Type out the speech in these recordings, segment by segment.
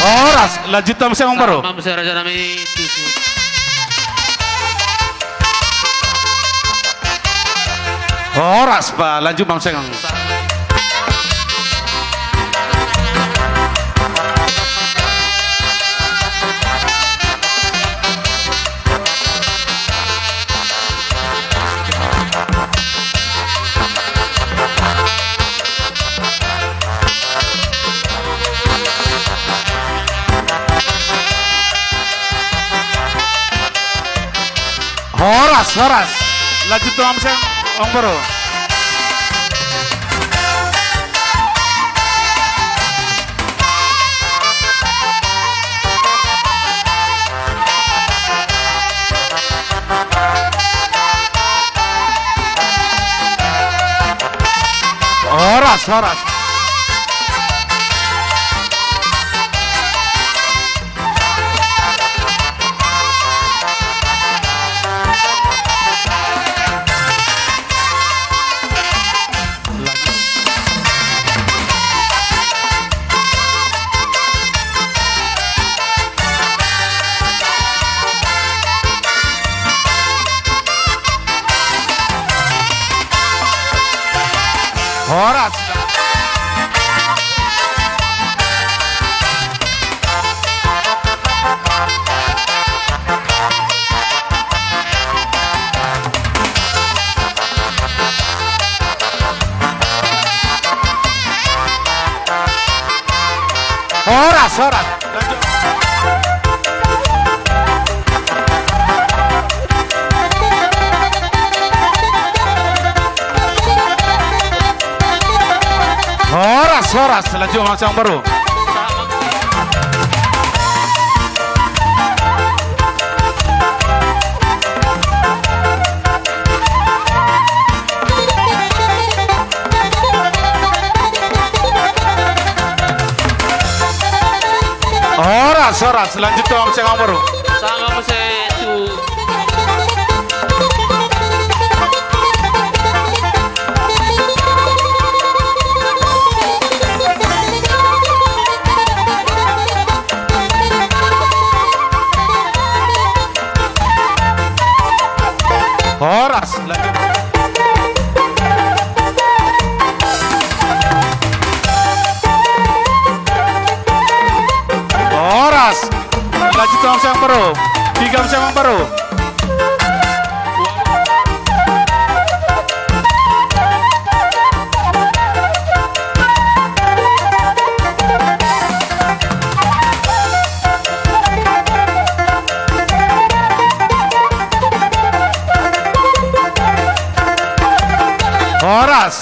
Oras, lanjut Tom Seng baru. Sama Mesir Raja Nami tujuh. Oras Pak, lanjut Bang Seng. Horas, lanjut Tom Seng baru. Horas. Horas. Horas. Lanjut. Horas, lanjut langsung baru. Horas, lanjut langsung baru. Sama Mesir tujuh. Horas, lanjut. Horas, lanjut langsung baru. 3 langsung baru. Horas.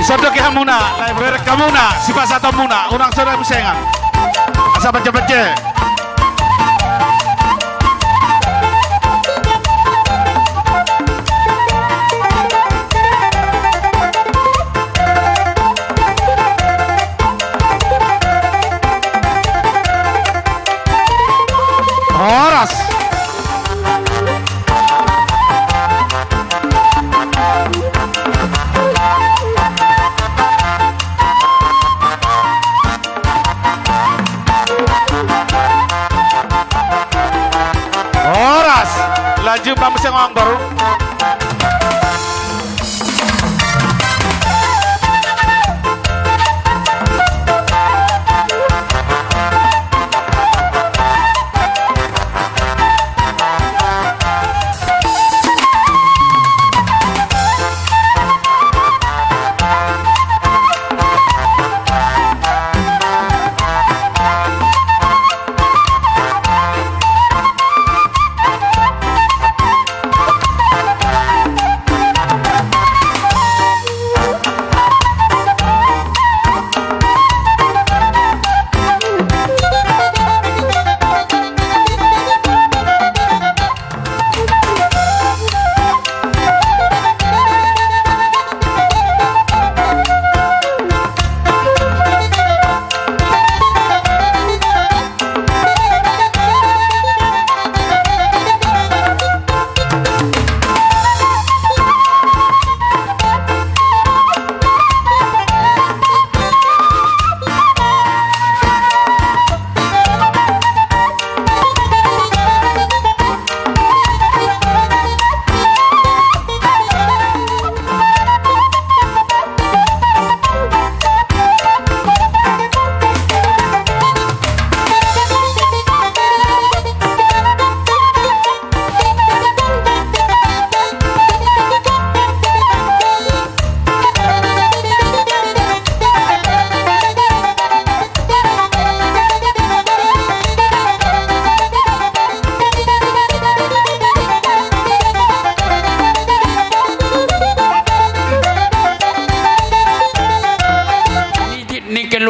Sodok ya muna, lebar kamuna, sifat satu muna, orang saudara musengan. Asa baca-baca. Horas.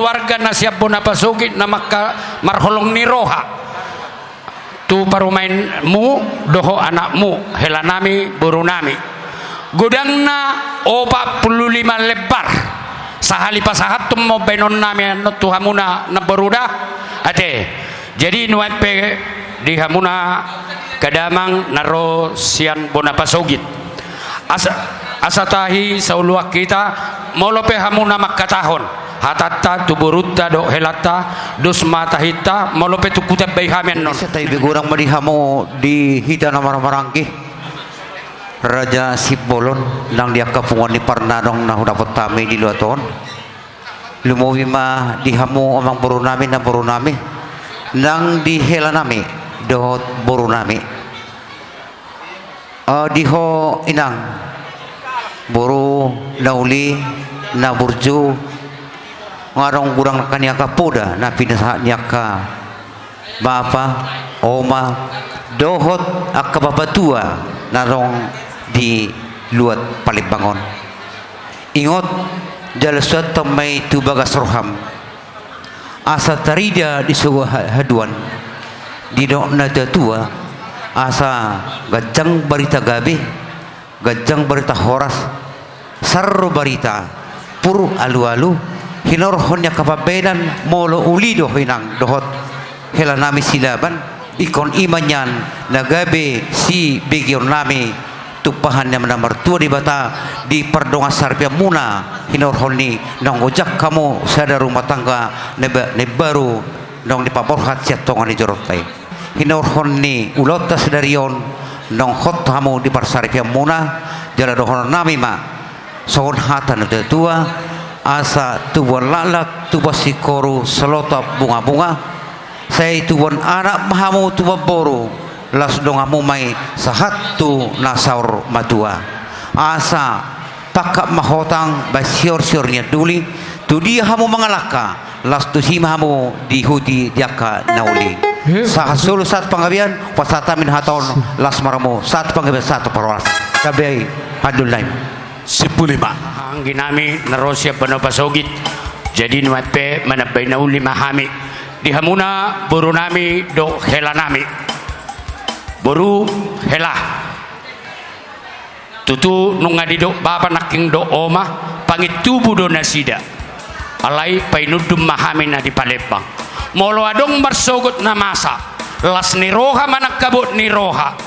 keluarga na siap bonapasugit na marholong ni roha tu parumain mu doho anakmu helanami burunami gudang na 45 lebar sahali pasahat tum mo benon nami no tuhamuna na beruda ate jadi nuape di hamuna kadamang naro sian bonapasugit asatahi sauluak kita molope hamuna makatahon hatatta tuburutta do helata dos matahita molope tukuta bayhamen non sa tayo bigurang madihamo di hita na maramarangki Raja Sibolon nang dia kapungan ni Parnadong na dapat tami di luaton lumuwi ma dihamo amang buru nami na buru nami nang dihela nami dohot buru nami diho inang buru nauli na burju ngarong gurang kanya kapuda na pinasanya ka bapa oma dohot akababatua narong di luat Palibangon ingot jalaswat tamay tubagas roham asa tarida di sebuah haduan di dok nadatua asa gajang barita gabi gajang barita horas sarro barita pur alu-alu hinorhonnya kapabedan molo ulido hinang dohot hela nami silaban ikon imanyan nagabe si begion nami tupahan yang menamartua di bata di perdonga sarpia muna hinorhoni nong ojak kamu sada rumah tangga nebaru nong dipaborhat siatongan di jorotai hinorhoni ulota sedarion nong hot kamu di parsarpia muna jala dohon nami ma sohon hatan tua asa tubuan lalak tubuh sikoru selotap bunga-bunga saya tubuan anak mahamu tubuh boru las dongamu mai sahatu nasaur matua asa pakak mahotang basior-siornya duli tu dia hamu mengalaka las tu simahamu dihudi diaka nauli sahasulu sat pangabian pasata min haton las maramu sat pangabian satu perwas kabai hadul lain 15 ang ginami narosya panapasugit jadi nuatpe manabay na uli mahami di hamuna buru nami do hela nami buru hela tutu nung ngadido bapa naking do oma pangitubu do nasida alai painudum mahami na di Palembang molo adong marsogot na masa las ni roha manakabot ni roha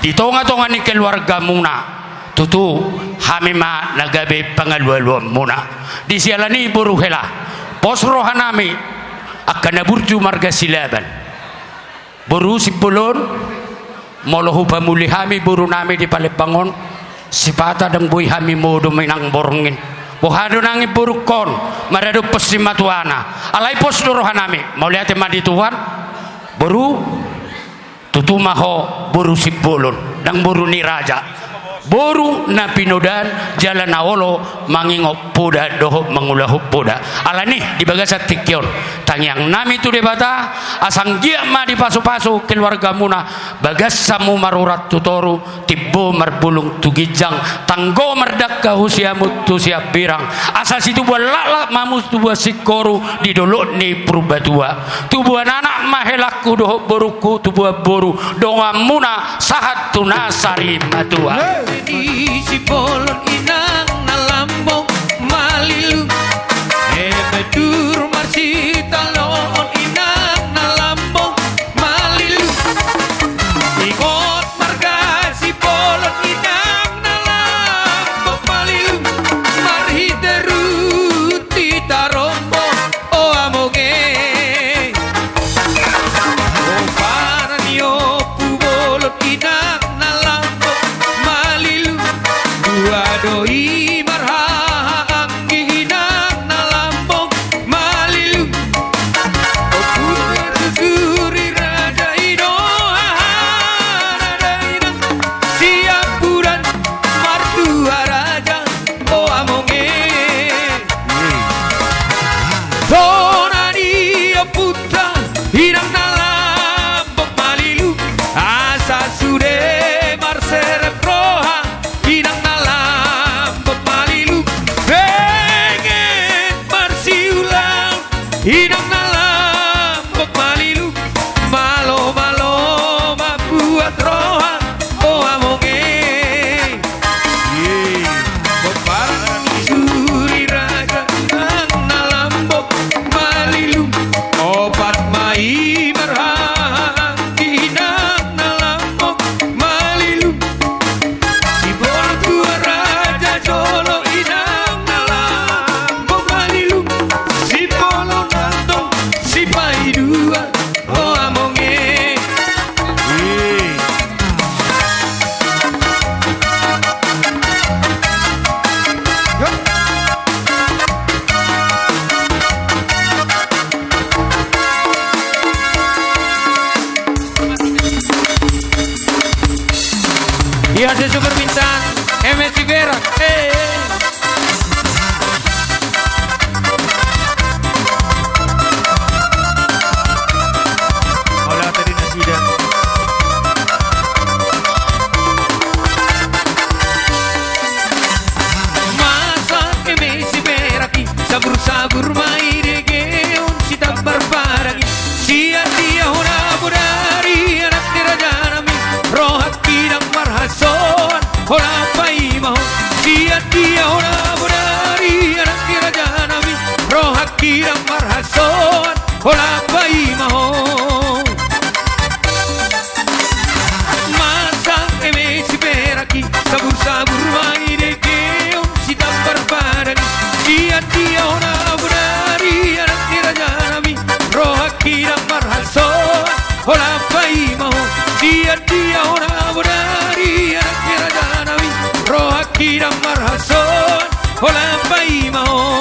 di tonga-tonga ni keluarga muna tutu hamima nagabe pangalualuan muna di sialani buru hela pos roha nami akan naburju marga silaban buru sipulon molohu pamuli hami buru nami di Palibangon sipata dang buy hami modo minang borongin bohado nangi burukon marado pesimatuana alai pos dorohan nami mau lihat madi Tuhan buru tutumaho buru sipulon dang buru ni raja boru na pinodan jalan awolo mangingop poda doho mangulahu poda alani di bagasat tikyon tangyang nami tu debata asang gia ma di pasu-pasu keluarga muna bagas samu marurat tutoru tibbo marbulung tugijang tanggo merdak kahusiamu tu siap birang asal situ buat lalak mamus tu buat sikoru di dolok ni purbatua tu buat anak mahelaku doho boruku tu buat boru donga muna sahat tunasari matua di Sibolon inang nalambong malilu bedur marsita loon inang nalambong malilu ingot marga Sibolon inang nalambong malilu marhiteru titarombo o amoge o paranio pubolon inang doi marhang gihinang nalambong malilu guri raja ino ada siap bulan martua raja o amonge donani putra hirang nalambong malilu asa sude marser proha hirang hola pai mau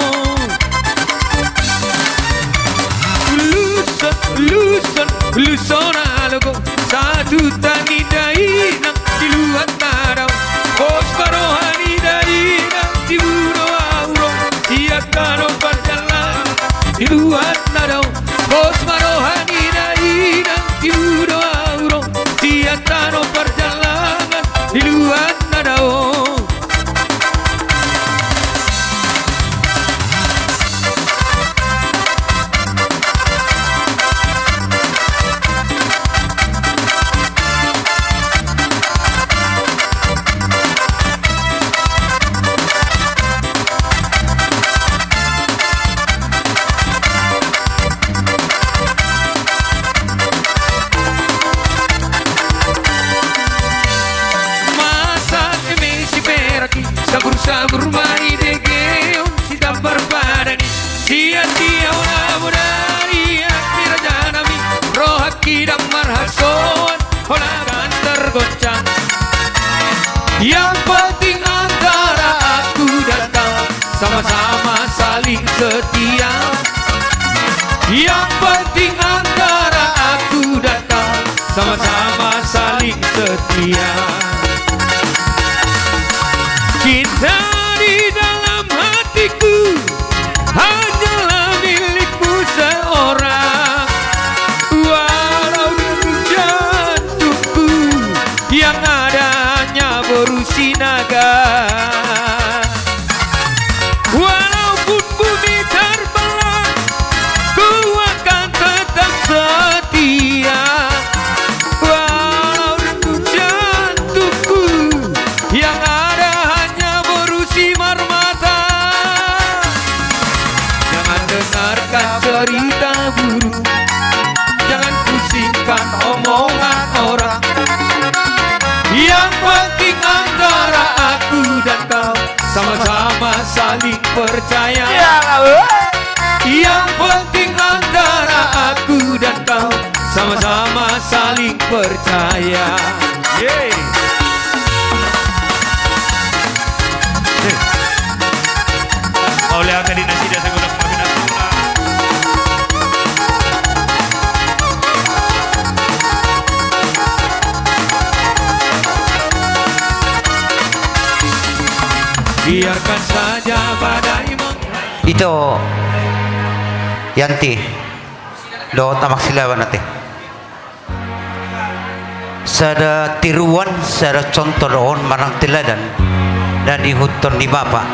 Luson alago satu tani dainang di luar tarau Bos barohani dainang di buro auro Siakano perjalanan di luar tarau Bos barohani dainang di buro auro Siakano perjalanan di luar tarau Sabur mani degeon si dabar padani sia-sia una budari akira janami rohak kidam marhason hola kan tergoncang yang penting antara aku dan kau sama-sama saling setia yang penting antara aku dan kau sama-sama saling setia Cinta di dalam hatiku hanyalah milikmu seorang Walau di jantungku yang ada hanya berusi naga Walaupun bumi terbelah ku akan tetap setia Walau di jantungku yang mata Jangan dengarkan cerita buruk Jangan pusingkan omongan orang Yang penting antara aku dan kau sama-sama saling percaya Yang penting antara aku dan kau sama-sama saling percaya Oleh akan dinasida segala pembinasuna. Biarkan saja badai Itu Yanti do tamak silawan nate. Sada tiruan sada contoh doon marang tiladan dan dihuton di bapak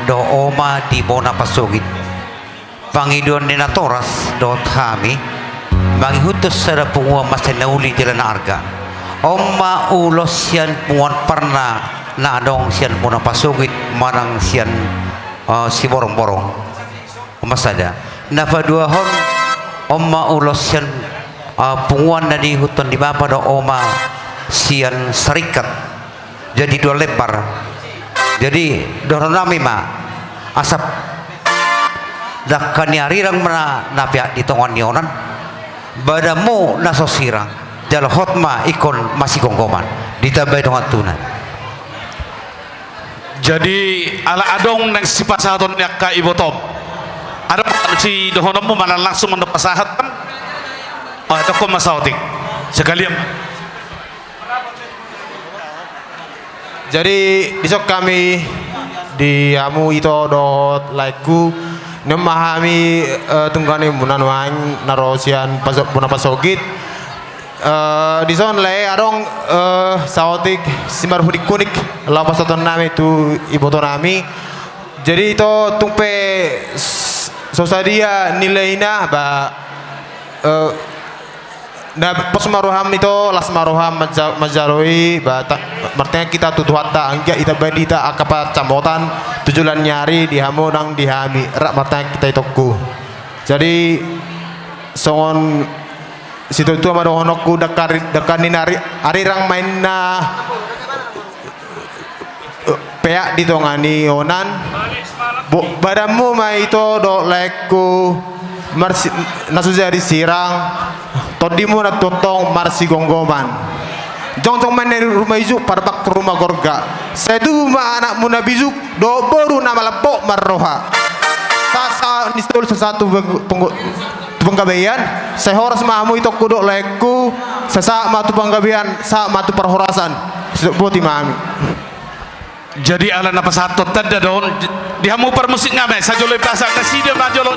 do oma di bona pasogit Pangidon ni natoras do kami manghutos sada punguan masa nauli jalan arga oma ulos sian punguan pernah na adong sian bona pasogit marang sian si borong-borong masada napa dua hon oma ulos sian punguan na dihuton di bapak do oma sian serikat jadi dua lebar jadi doronami ma asap dak kaniarirang mana nabiak di tongan nionan badamu nasosirang jal hotma ikon masih gonggoman ditambah dengan tunan Jadi ala adong nang si pasahaton yak ka ibu tom ada si dohonomu mana langsung mendepasahat kan itu kok masautik sekalian. Jadi besok kami di amu itu dot laiku memahami tunggane bunan wang narosian pasok puna pasogit di son le arong saotik simar hudik kunik lapas ton nami tu ibu ton nami jadi itu tumpe sosadia nilainya ba nah pos maruham itu las maruham majaroi bata martanya kita tutuhata angga ita badita akapa camotan tujulan nyari dihamu nang dihami rak martanya kita itoku jadi songon situ itu ama dohonokku dakani nari arirang main na peak ditongani onan badamu mai itu do lekku marsi nasujari sirang todimu na totong marsi gonggoman jong main dari rumah izuk pada bak ke rumah gorga. Saya tuh anak muna bizuk do baru nama lepok marroha. Sasa nistul sesatu penggabean. Saya horas mamu itu kuduk leku. Sesa matu penggabean, sa matu perhorasan. Sebut mami. Jadi ala napa satu tada don dihamu per musik ngabe sajolo pasa kasih majolo.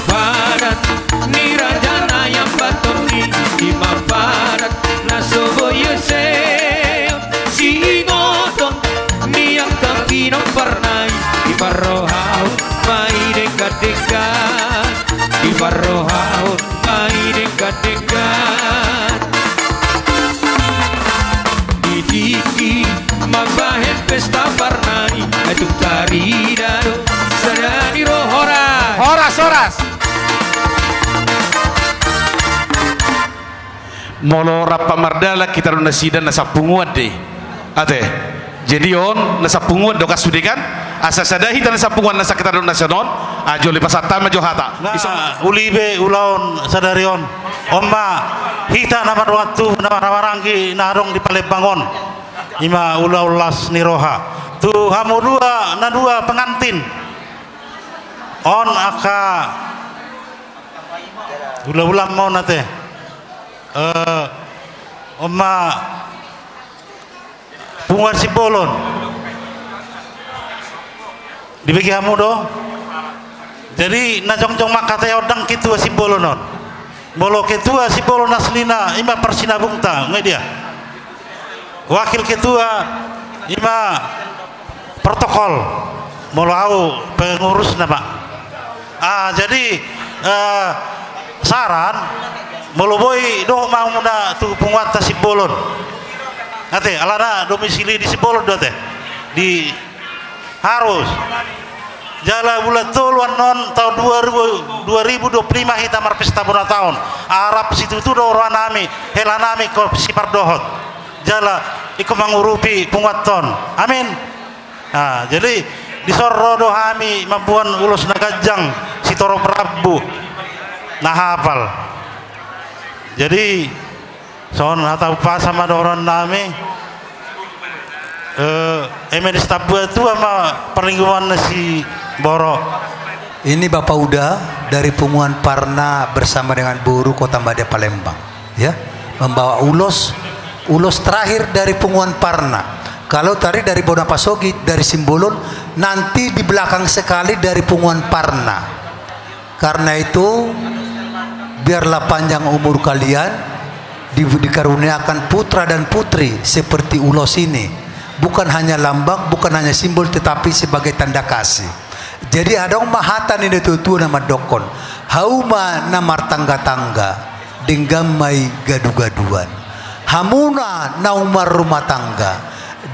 Barat ni rajana yang batoni di barat nasobo yeseo singoton ni yang kapino pernai di barrohau mai dekat-dekat di barrohau mai dekat-dekat di diki mabahet pesta pernai itu tari dado sadari rohora Horas. Molo rapa mardala kita ron nasida nasa punguat deh. Ate. Jadi on nasa punguat do kasudikan asa sadahi tan nasa punguat nasa kita ron nasionon ajo le pasata majo hata. Nah, ulibe ulaun sadarion omba hita nama waktu nama rawarangki narong di Palembang ima ulaulas niroha tu hamu dua pengantin on aka ulam mau nate omma bunga si bolon dibagi hamu do jadi najong-jong makate odang kitu si bolonon bolo ketua si bolon aslina ima persinabungta ngai dia wakil ketua ima protokol molo au pengurus nama jadi saran molo boy do mau muda tu penguata si bolon ate alana domisili di si bolon do teh di harus jala bulan toluan non tahun 2025 kita marpesta bona tahun Arab situ tu do orang nami helanami ko si pardohot jala iku mangurupi pungaton amin jadi disorro do hami mampuan ulos nagajang si toro prabu nah hafal jadi son atau pas sama doron nami emen stabu itu sama perlingkungan si Boro. Ini Bapak Uda dari Punguan Parna bersama dengan buruh Kota Madya Palembang, ya, membawa ulos terakhir dari Punguan Parna. Kalau tadi dari Bonapasogi, dari Simbolon, nanti di belakang sekali dari Punguan Parna. Karena itu, biarlah panjang umur kalian, dikaruniakan putra dan putri seperti ulos ini. Bukan hanya lambang, bukan hanya simbol, tetapi sebagai tanda kasih. Jadi ada mahatan ini tutu nama dokon, hauma namar tangga-tangga, denggamai gadu-gaduan, hamuna naumar rumah tangga,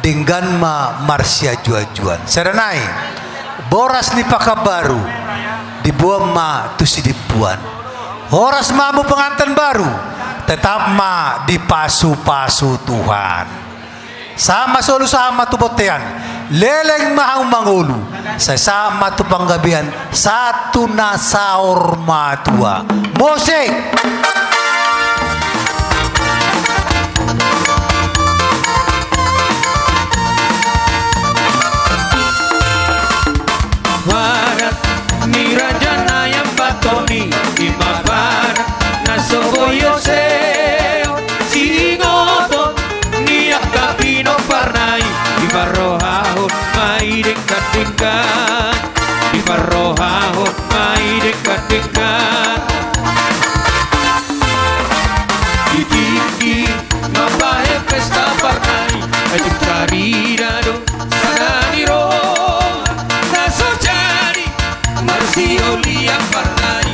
dengganma marsia jua-juan. Serenai, boras ni pakabaru, dibuang ma tusi dibuan. Horas mamu pengantin baru, tetap ma dipasu-pasu Tuhan. Sama solu sama tu botean, leleng mahau mangulu, sesama tu panggabian, satu nasaor matua. Musik. Barat ni rajana yang batoni di barat nasoboyo seo singoto ni akapino parnai di barrohahon mai dekat-dekat di barrohahon mai dekat-dekat di tiki mabahe pesta parnai ajik cari dado sadani roh naso cari marsio liang parnai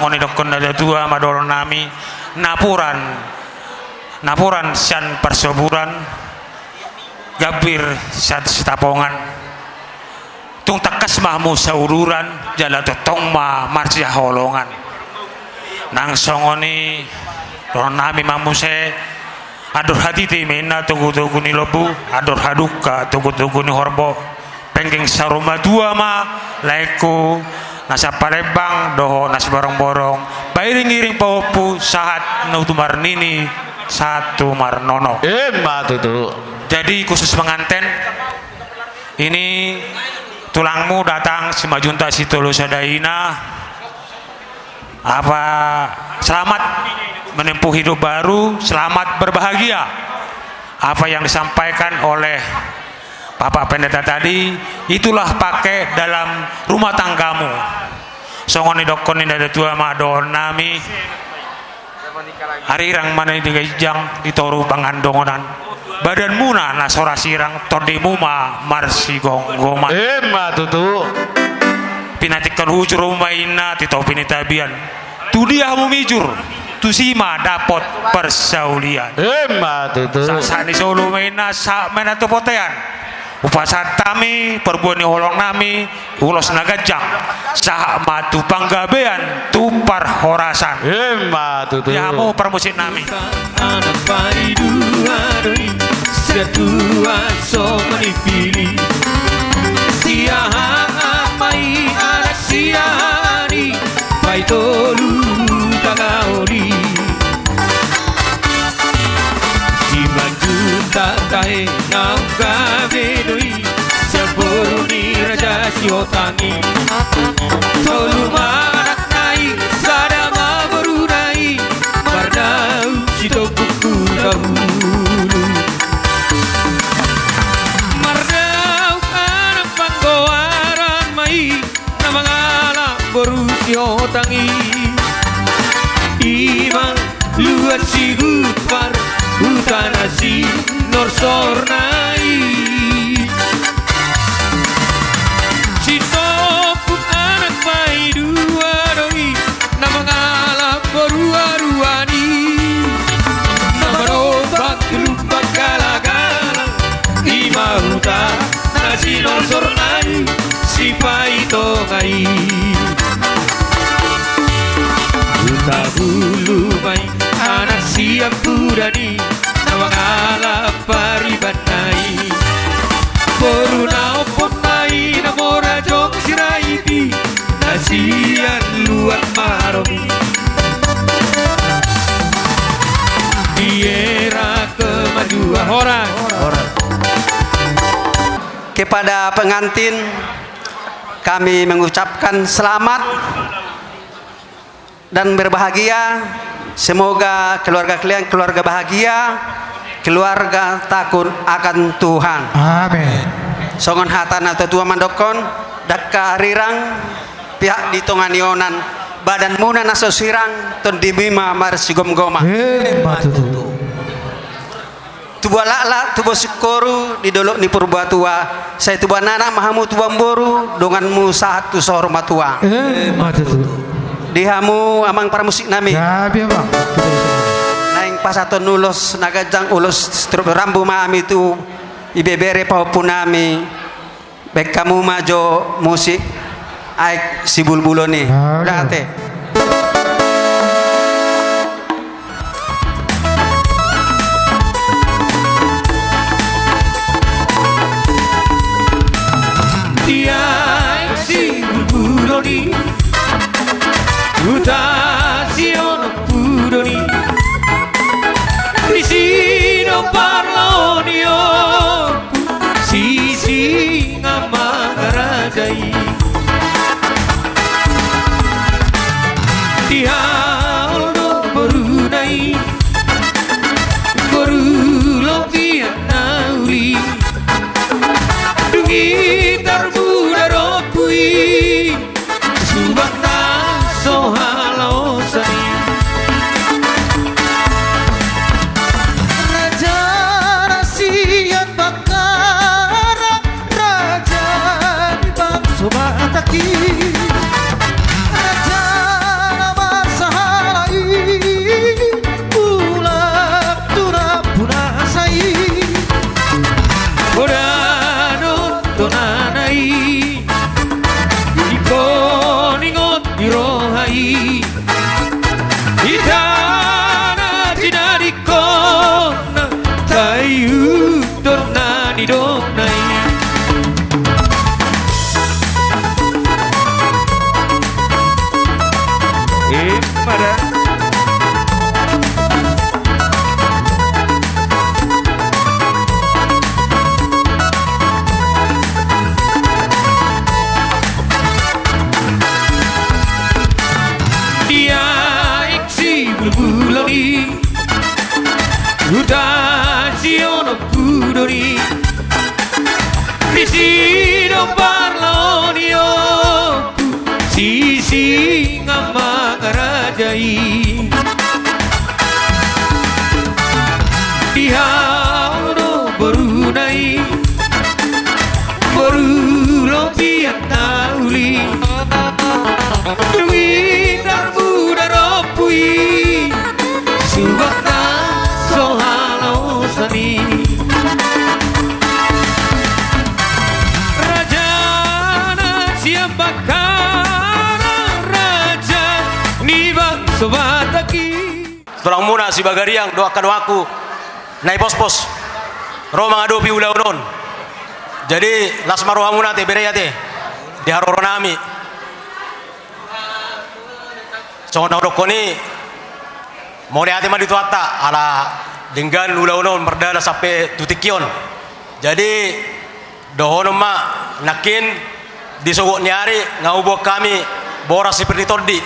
songoni dokon ada tua madol nami napuran sian persoburan gabir sian setapongan tung takas mahmu saururan jala totong ma marsia holongan nang songoni don nami mahmu se adur hati timena tugu-tugu ni lobu adur haduka tugu-tugu ni horbo penggeng saruma dua ma laiku nasa Palembang doho nas borong-borong bairing-iring paupu sahat nautumar nini satu marnono tutu. jadi khusus penganten ini tulangmu datang simajunta situlu sadaina apa selamat menempuh hidup baru, selamat berbahagia. Apa yang disampaikan oleh Bapak Pendeta tadi itulah pakai dalam rumah tanggamu. Songoni dokon ini ada tua madon nami harirang mana di gajang di toru pangandongonan badan muna nasora sirang tordemu ma marsi gonggoman tutu. pinatikan hujur rumaina titau pinitabian tu dia mumijur tu sima dapat persaulian tutu. sasani solo maina sa maina topotean upasatami perbuani holong nami ulos nagajang sah matu panggabean tupar horasan tutu. ya mau permusit nami anak paidu adoi setua so manipili siaha mai anak siani pai tolu tagaoli si manjuta tae nang kavedoi seboruni raja siotangi tolu manak nai sadama berunai bardau sito buku dahulu mardau anak panggoaran mai namangala borusio tangi imang luar sigupar utanasi norsornai sitopuk anak mai dua doi namangala boruaruani namarobak lupa gala-gala imahuta nasi norsornai si paito ngai uta bulu mai anak siap kudani nawangala paribanai boruna opon mai namora jok siraiti nasian luat maromi di era kemajuan orang kepada pengantin kami mengucapkan selamat dan berbahagia. Semoga keluarga kalian keluarga bahagia, keluarga takut akan Tuhan. Amin. Songon hatan atau tua mandokon dakka rirang pihak di tonganionan badan muna naso sirang ton dimima marsi gom-goma. Tuba lala tuba syukoru di dolok ni purba tua. Saya tuba nana mahamu tuba mboru donganmu sahat tu sorma tua. Dihamu amang para musik nami. Ya, biar bang. Naing pasaton ulos nagajang ulos rambu mami tu ibebere paupun nami. Baik kamu majo musik aik si bulbulo nih. Udah teh. Tiai si bulbulo nih Utazione puroni Prisino parlonio Sisi ngamaradai Tialdo berunai Berulo pianauri Dungi terbuda ropui Subang so halo tonanai iko ningot dirohai itana jinadiko na tayu tonani donai pada dia iksi bulbuloni udah siono kudoni Visino parlaonio sisi ngamagarajai Dihauno berunai Berulo biak nauli Duwindar budaropui Subakta sohalo sani Tulang muna si Bagariang doakan waku naik pos-pos Roma ngadopi ulah-unon jadi las maruha muna te bereya te di haroronami so naudokoni mole ate madi tuata ala dengan ulah-unon merdana sampai tutikion jadi dohono ma nakin disogok nyari ngaubo kami boras seperti todi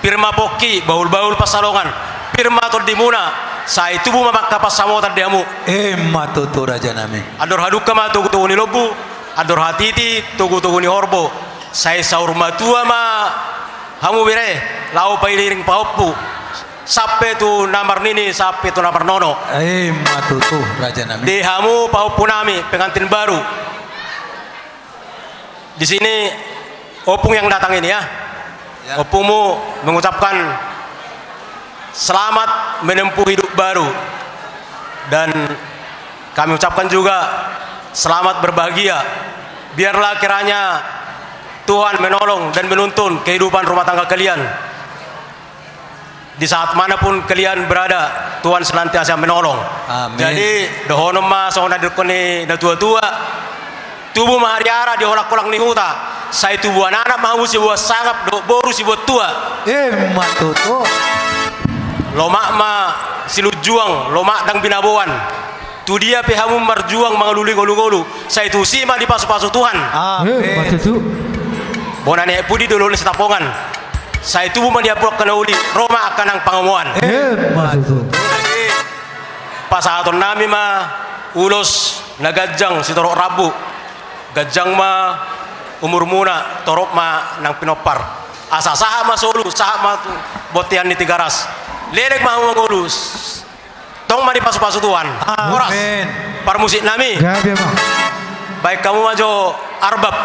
firma poki baul-baul pasalongan firma todi muna sa itu bu mamak kapas samo tadiamu matutu raja nami ador haduka ma tugu ni lobu ador hatiti tugu ni horbo sai saur matua ma hamu bere lau pairing paupu sampai tu namar nini sampai tu namar nono matutu raja nami di hamu paupu nami pengantin baru di sini opung yang datang ini ya. Opungmu mengucapkan selamat menempuh hidup baru dan kami ucapkan juga selamat berbahagia biarlah kiranya Tuhan menolong dan menuntun kehidupan rumah tangga kalian di saat manapun kalian berada Tuhan senantiasa menolong. Amin. Jadi dohonom ma sona dirkoni na tua-tua tubuh mahariara di olak-olak ni huta saya tubuh anak mau si buat sangap do boru si buat tua matutu lomak ma silut juang lomak dang binaboan tu dia pehamu marjuang mangaluli golu-golu saya tu si ma di pasu-pasu Tuhan matutu bonane pudi dulu ni setapongan saya tubuh ma dia pulak kena uli Roma akan ang pangamuan matutu pasaton nami ma ulos nagajang si torok rabu gajang ma umur muna torok ma nang pinopar asa saha ma solu saha ma botian ni tigaras lerek ma mangulus tong ma di pasu-pasu Tuhan oras par musik nami baik kamu majo arbab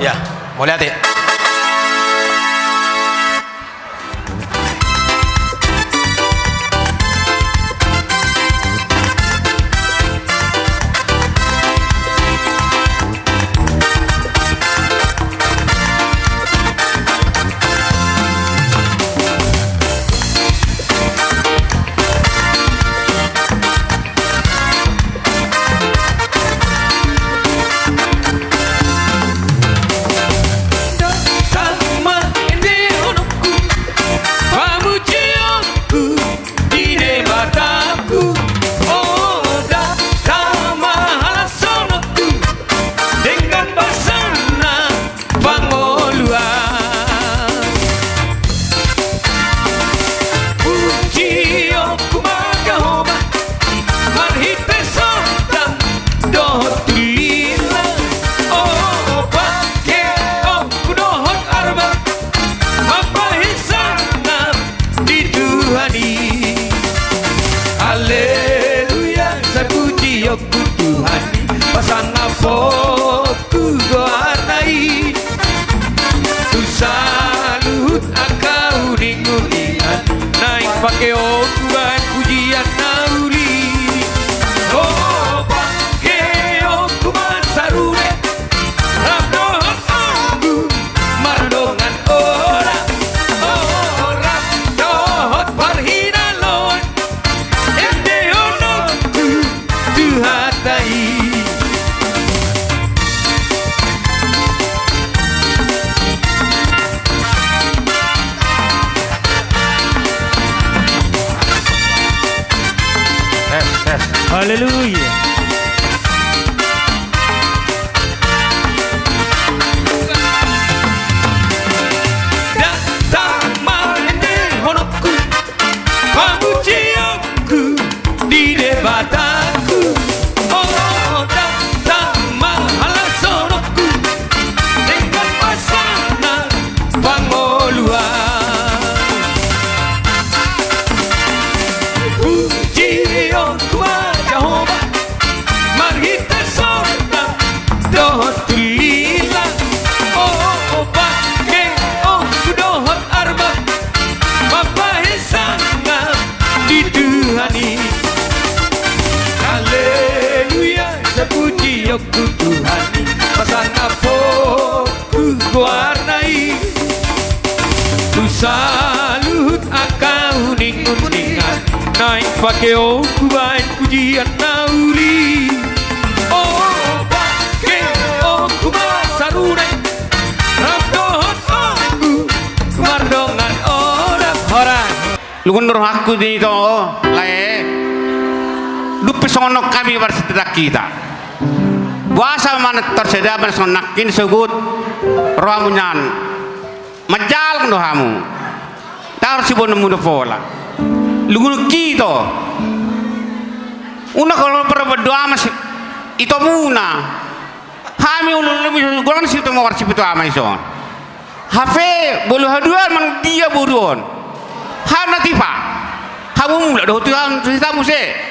ya boleh hati Haleluya. Datang malene honoku, pamujianku di debataku. Oh, datang mahala sonoku dengan pasangan pangoluan. Pujian kuat Jehovah, mari kita sorta doa tulila. Oh, pakai oh doa arba, Bapa sangat dituhani. Haleluya, sepuji aku Tuhani, pasang apa ku warnai. Tu salut akau ningun-ningan, naik pakai oh ku baik pujian nauli. Oh, pakai oh ku basarunai, rabdohon aku mardongan orang-orang. Lungun roh aku dito lae. Dupisonok kami bersetedak kita. Buasa mana tersedia bersonakin segut rohamunyan. Majal kendo hamu. Tar si bono muda pola. Lungun kita. Una kalau berdoa mas itu muna. Hami ulun lebih gulan situ mau warsi itu ama ison. Hafe bolu haduan man dia buruan. Hana tipa. Hamu mula doh tuan cerita muse.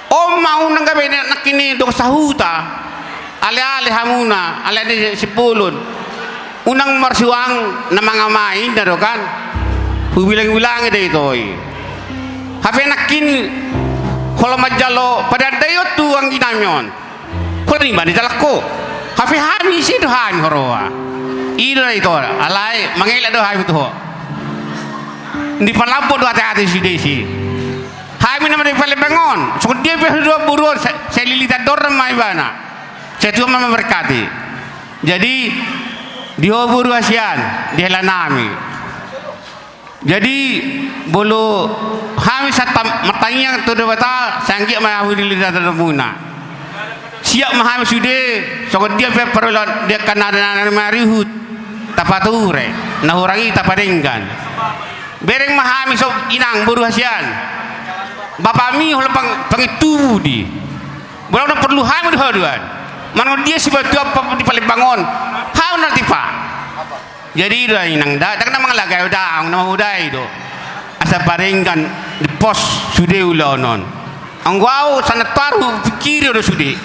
Om mau nanggabe nakini dong sahuta. Ale-ale hamuna, ale si pulun. Unang marsuang na mga main na do kan. Hubilang-bilang ito Hape nakin kalau majalo pada dayot tu ang ginamyon. Ko rin ba ni talako. Hape hami si dohan horoa. Ira ito alay mangila do hape to. Hindi palapo do ate si Desi. Kami naman ay palibangon. So dia berdua buru saya lilitador mai bana. Saya tuh memberkati. Jadi dia buru asian di helanami. Jadi bolu kami satu matanya tu dewata sanggih mahu lilitador muna. Siap mahami sudah. So dia perlu dia kanada marihut tapature. Nahurangi tapadenggan. Bereng mahami so inang buru asian. Bapak mi hol pangitu di. Bola na perlu ham di haduan. Mano dia si batu apa di paling bangun. Ham nanti pak. Jadi dah inang dah. Tak nama lagay dah. Ang nama udai do. Asa paringkan di pos sudah ulonon. Ang gua sana taruh pikir do sudah.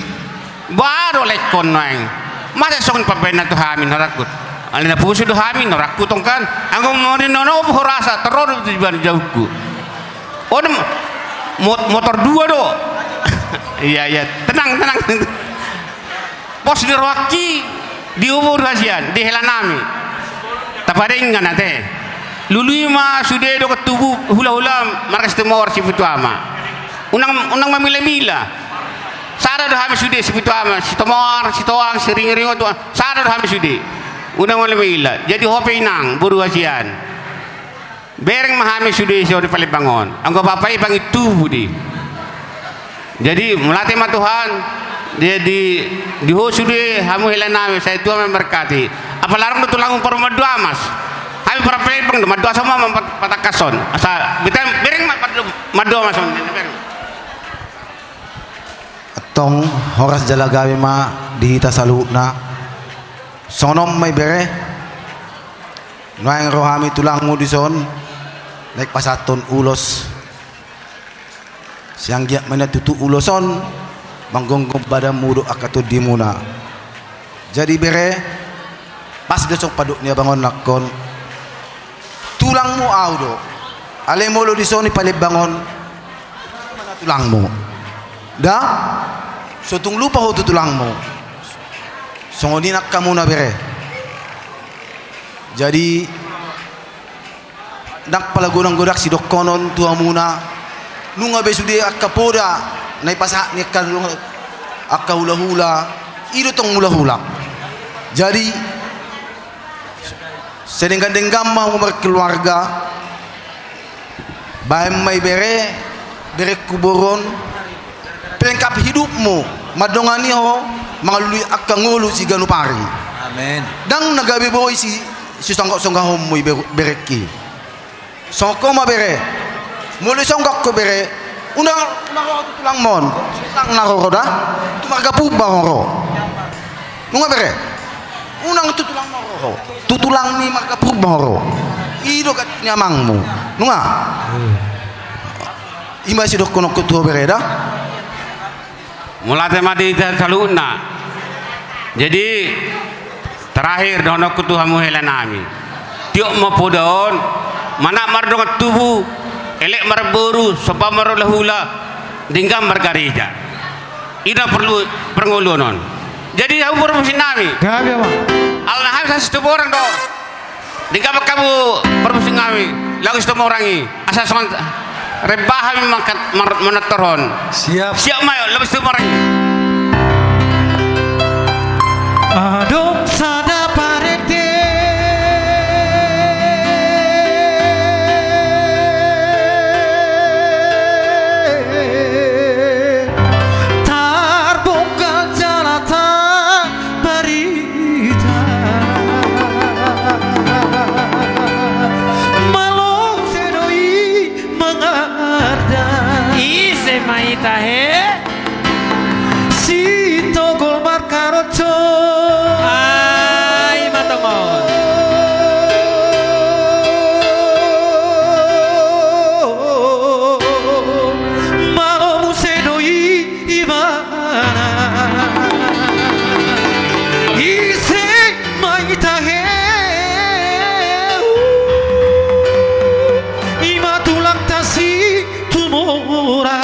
Baru lekon naing. Masa sokon pabena tu hamin harakut. Alina pusu do hamin harakut tongkan. Ang mau di nono horasa teror di ban jauhku. Oh motor dua do. Iya tenang pos di Roaki di umur hasian di helanami tapadengan ate lului ma sudah do ketubu hula-hula markas temor si pitu ama unang mamila-mila sada do hami sudah si pitu ama si temor si toang si ring-ring tu sada do hami sudah unang mamila jadi hope inang buru hasian bereng mahami sudah di Palibangon. Anggo bapai bang itu budi. Jadi melatih ma Tuhan dia di sudah hamu helanami saya Tuhan memberkati. Apalarang tulang permadua mas. Kami para pelipang madua sama patakason. Asa kita bereng madua mas. Atong horas jalagawi ma dihita salutna. Sonom may bere. Noang rohami tulang mo dison. Naik pasaton ulos siang giyak mana tutu uloson manggonggong pada mudu akatu dimuna jadi bere pas besok paduk niya bangon lakon tulang mo audo ale molo di soni palibangon mana tulang mo da so tung lupa ho tulang mo songodinak kamu na bere jadi dak palagunang godak si dokonon tua muna nunga besudi akapoda nai pasak ni kalung akahula-hula itu tong hula-hula jadi sedenggan-denggam mau keluarga bae mai bere berek kuburon pelengkap hidupmu madongani ho mangalului akka ngulu si ganupari Amin. dang nagabe boy si songgok-songgok homo bereki songko ma bere mulai songgok ko bere una tulang mon tang naroroda tu marga puba horo nunga bere unang tutulang horo tutulang mi marga puba horo ido kat nyamangmu nunga ima si dok kono kutu bere da mulai madi kaluna jadi terakhir dono kutu hamu helanami tiok mapodon mana mardong tubuh elek marburu sopa marolahula dinggam margarija ida perlu pengulunon jadi aku bermusim nami Gabi apa? Allah habis satu orang do dinggam kamu bermusim nami lagu satu orangi asal seman rebah makan menetoron siap mayo lebih satu orang Adong sada parete tarbongkal jalata barita malong senoi mengarda ise maita he si togol markarocho tumora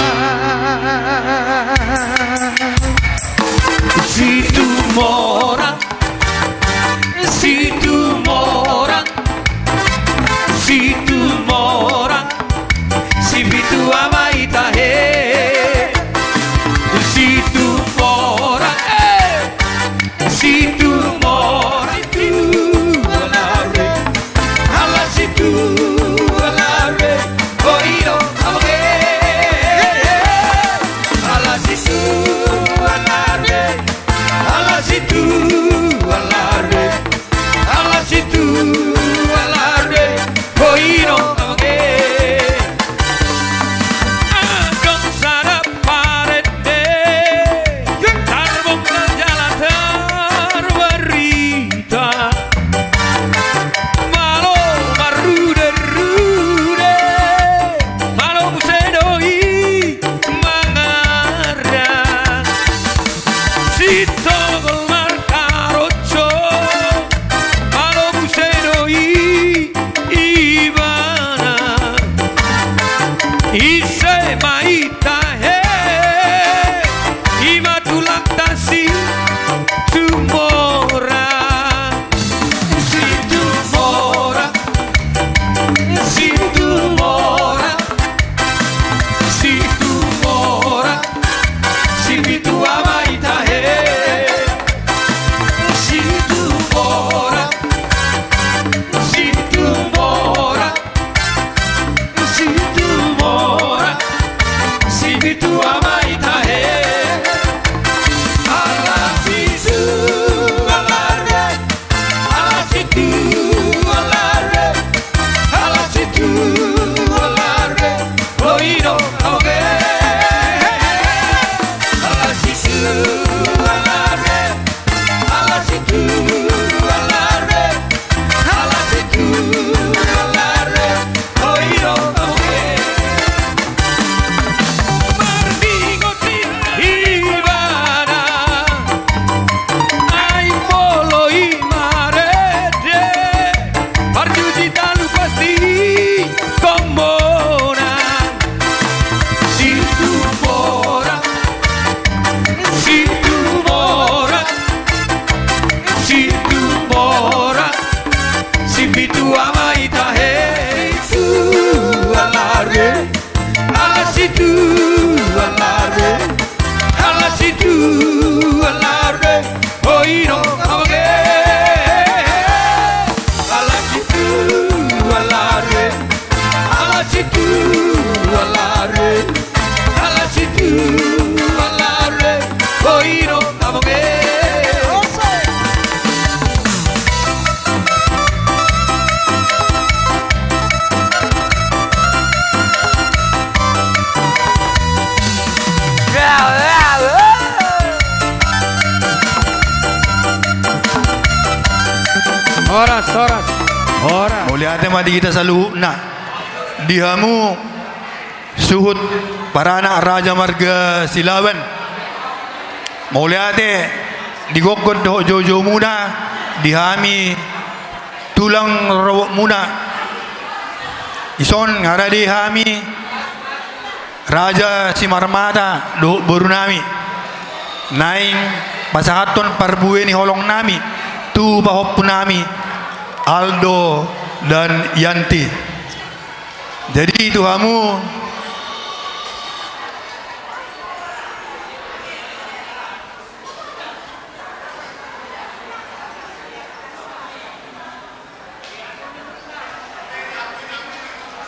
Oras. Mulia ate madi kita saluhu na. Dihamu suhut para anak Raja Marga Silaban. Mulia ate digokod do jojo muna dihami tulang rawak muna. Ison ngara dihami Raja Simarmata do baru nami. Naing pasahaton parbue ni holong nami. Tu bahop nami Aldo dan Yanti. Jadi itu kamu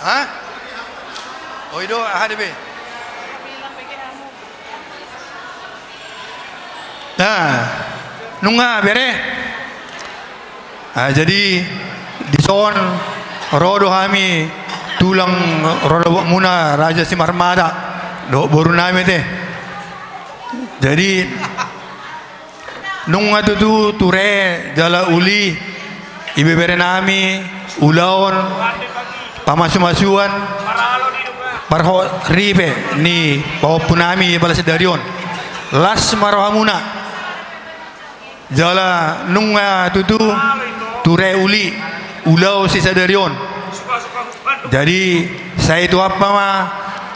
hah? Oh itu HDB. Nah, nunga bere. Nah, jadi di son rodo kami tulang rodo muna Raja Simarmata do baru nami teh. Jadi nunga tu ture jala uli ibe bere nami ulaon pamasumasuan parho ribe ni bawa punami balas darion las marohamuna jala nunga tutu ture uli ulau sisa darion. Jadi saya itu apa mah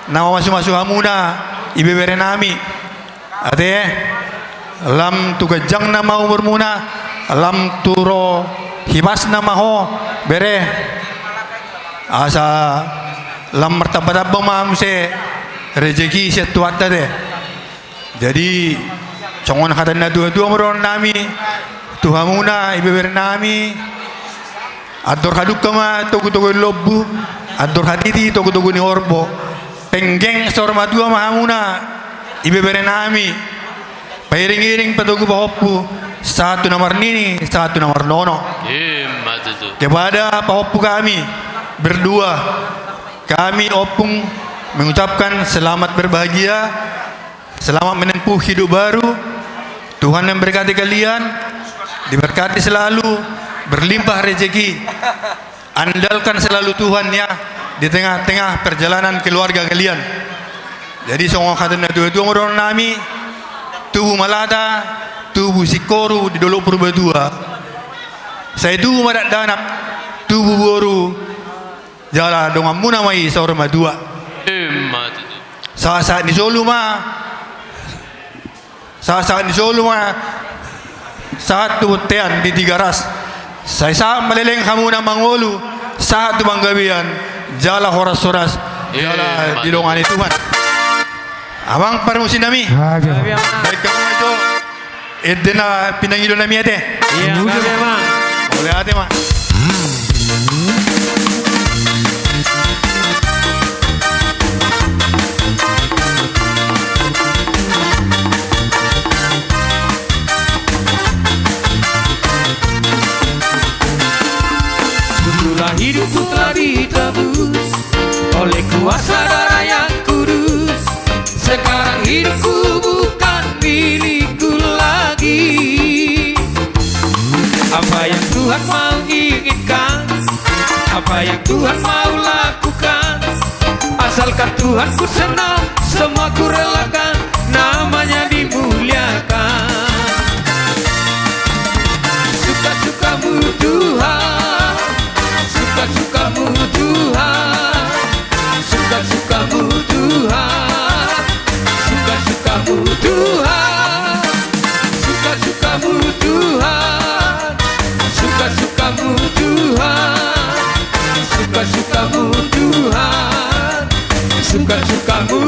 nama masuk hamuna ibe bere nami ate lam tu kejang nama umur muna lam turo hibas nama ho bere asa lam martabat mah muse rezeki setuat tade. Jadi congon kata na dua meron nami tuhamuna ibe bere nami ador kaduk kama togu lobu ador hadidi togu ni orbo penggeng sorma dua mahamuna ibe bere nami pairing-iring patogu pahopu satu nomor nini satu nomor nono kepada pahopu kami berdua kami opung mengucapkan selamat berbahagia, selamat menempuh hidup baru. Tuhan memberkati kalian, diberkati selalu, berlimpah rezeki. Andalkan selalu Tuhan ya di tengah-tengah perjalanan keluarga kalian. Jadi semua kata dua orang nami tubuh malata, tubuh sikoru di dolo purba-dua. Saya tubuh madak danap, tubuh boru jala dongam muna mai saurma dua. Saat di Solo mah satu tean di tiga ras. Saya meleleng kamu na mangolu satu banggabian jala horas-horas jala di dongan itu Tuhan. Abang permusin nami. Baik kamu itu edena pinangilo nami ate. Iya, memang. Boleh ate mah. Hidupku telah ditebus oleh kuasa darah yang kudus. Sekarang hidupku bukan milikku lagi. Apa yang Tuhan mau inginkan, apa yang Tuhan mau lakukan, asalkan Tuhan ku senang, semua ku relakan, namanya dimuliakan. Suka-sukamu Tuhan, suka-sukamu Tuhan, suka-sukamu Tuhan, suka-sukamu Tuhan, suka-sukamu Tuhan, suka-sukamu Tuhan, suka-sukamu Tuhan, suka-sukamu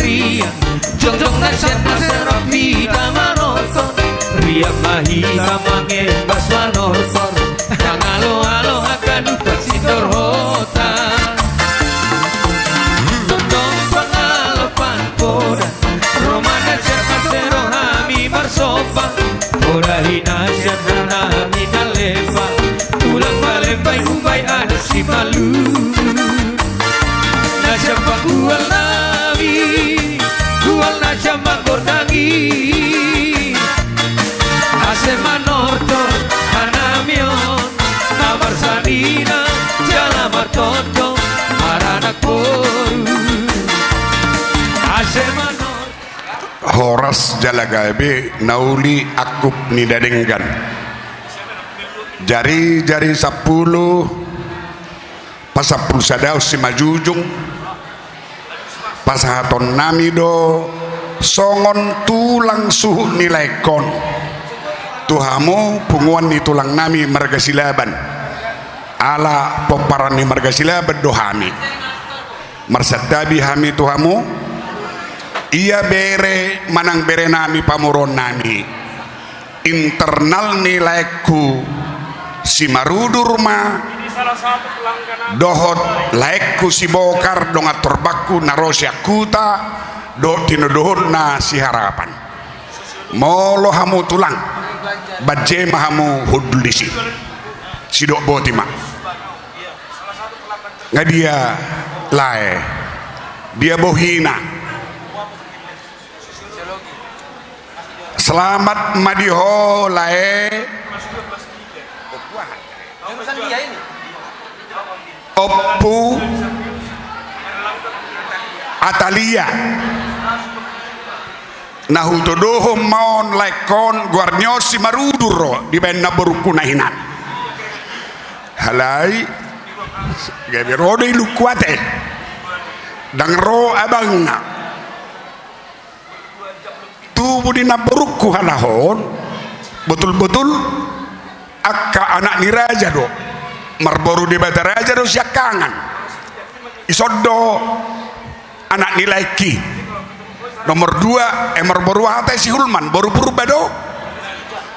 ria Jongjong nasihat naserap hita manoton Ria mahita mangembas manoton Yang alo-alo akan utak sintor hotan Tondong pangalopan poda Romana siapa serohami marsopa Poda hinasian hanami nalepa Ulang balembay ubay si malu Nasyamba kual nabi Kual nasyamba gordangi Ase manortor hanamion Nabar sanina Jala martoto Maranak boru Ase manortor Horas jalagabe nauli akup ni dadenggan jari-jari 10 pasapul sadau si majujung pasahaton namido songon tulang suhu nilai kon tuhamu punguan ni tulang nami marga silaban ala poparan ni marga silaban dohami marsadabi hami tuhamu iya bere manang bere nami pamuron nami internal nilaiku si marudur ma dohot laikku si bokar dong atur baku narosya kuta do tinodohon na si harapan molo hamu tulang badje mahamu hudlisi si dok botima ngadia lae dia bohina selamat madiho lae Oppu Atalia nahutodoho maon laikon guarnyosi maruduro di benna borukunahinan halai gabe rode lukuate dang ro abangna tubuh dina boruku halahon betul-betul akka anak ni raja do marboru di bata raja do syakangan isodo anak nilai ki nomor 2 marboru hata si hulman baru bado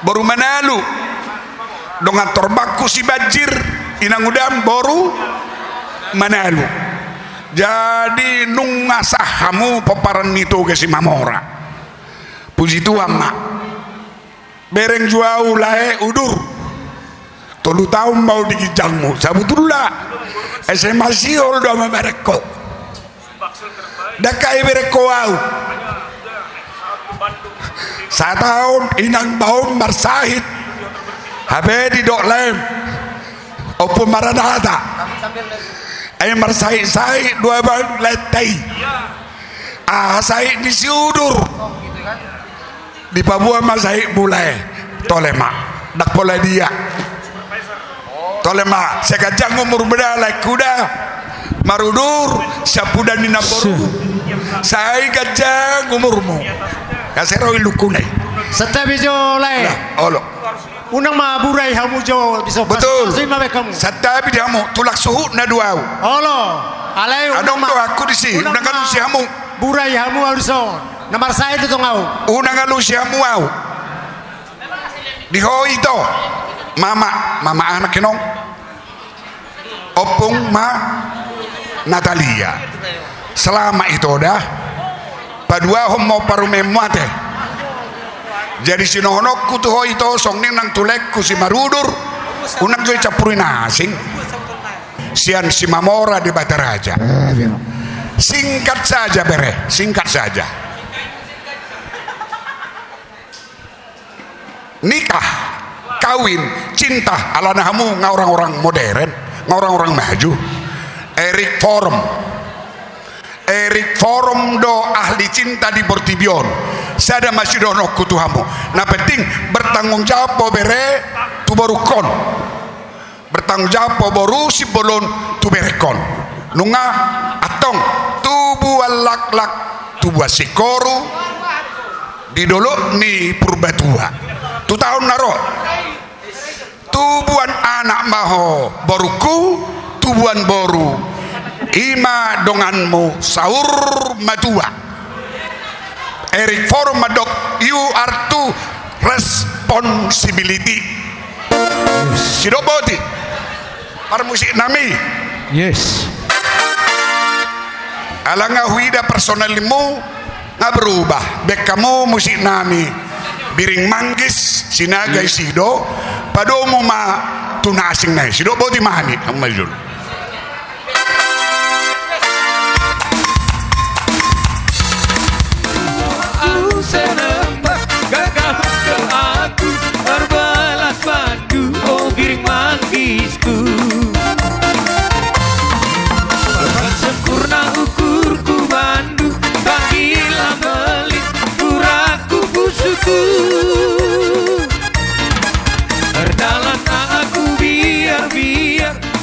baru manalu dengan torbaku si bajir inang udam baru manalu jadi nung ngasahamu paparan itu ke si mamora puji Tuhan mak bereng juau lae udur 3 tahun mau digijangmu sabutullah SMA siol do mereko dakai mereko au 1 tahun inang baum marsahid habe di dok lem opo maranata ay marsahid sai 2 bang letai sahid di siudur di Papua masahid mulai tolema dak pola dia tolema sekajang umur bedalai kuda marudur sapudan dinaboru saya kajang umurmu kasero ilukunai setabijo lai olo unang maburai hamu jo bisa betul kamu setabi hamu tulak suhu na duau olo alai adong do aku di sini unang kalu si hamu burai hamu alison namar saya itu ngau unang kalu si hamu au di hoi to mama anak kenong opung ma Natalia selama itu dah padua homo parumemate jadi sinohonokku tuh itu song nang tulekku si marudur unang joy capurin asing sian si mamora di Bataraja singkat saja bere singkat saja nikah kawin cinta ala nahamu orang-orang modern orang-orang maju Eric Forum do ahli cinta di Bortibion sada masih dono kutuhamu nah penting bertanggung jawab bere tu baru kon bertanggung jawab baru si bolon tu berekon nunga atong tubuh lak-lak tubuh sikoru di dolo ni purbatua tu tahun naro tubuhan anak maho boruku tubuhan boru ima donganmu saur matua Eric Forum madok, you are to responsibility. Sido boti. Para musik nami. Yes. Alanga huida personalimu nga berubah. Bek kamu musik nami. Biring manggis sinaga sido. Padomo ma tunasing na. Sido boti mahani. Ang majul. Aku senembak gagal ke aku berbalas padu oh giring manggisku berbuat sempurna ukurku bandu bagilah melit kuraku busuku berdalan aku biar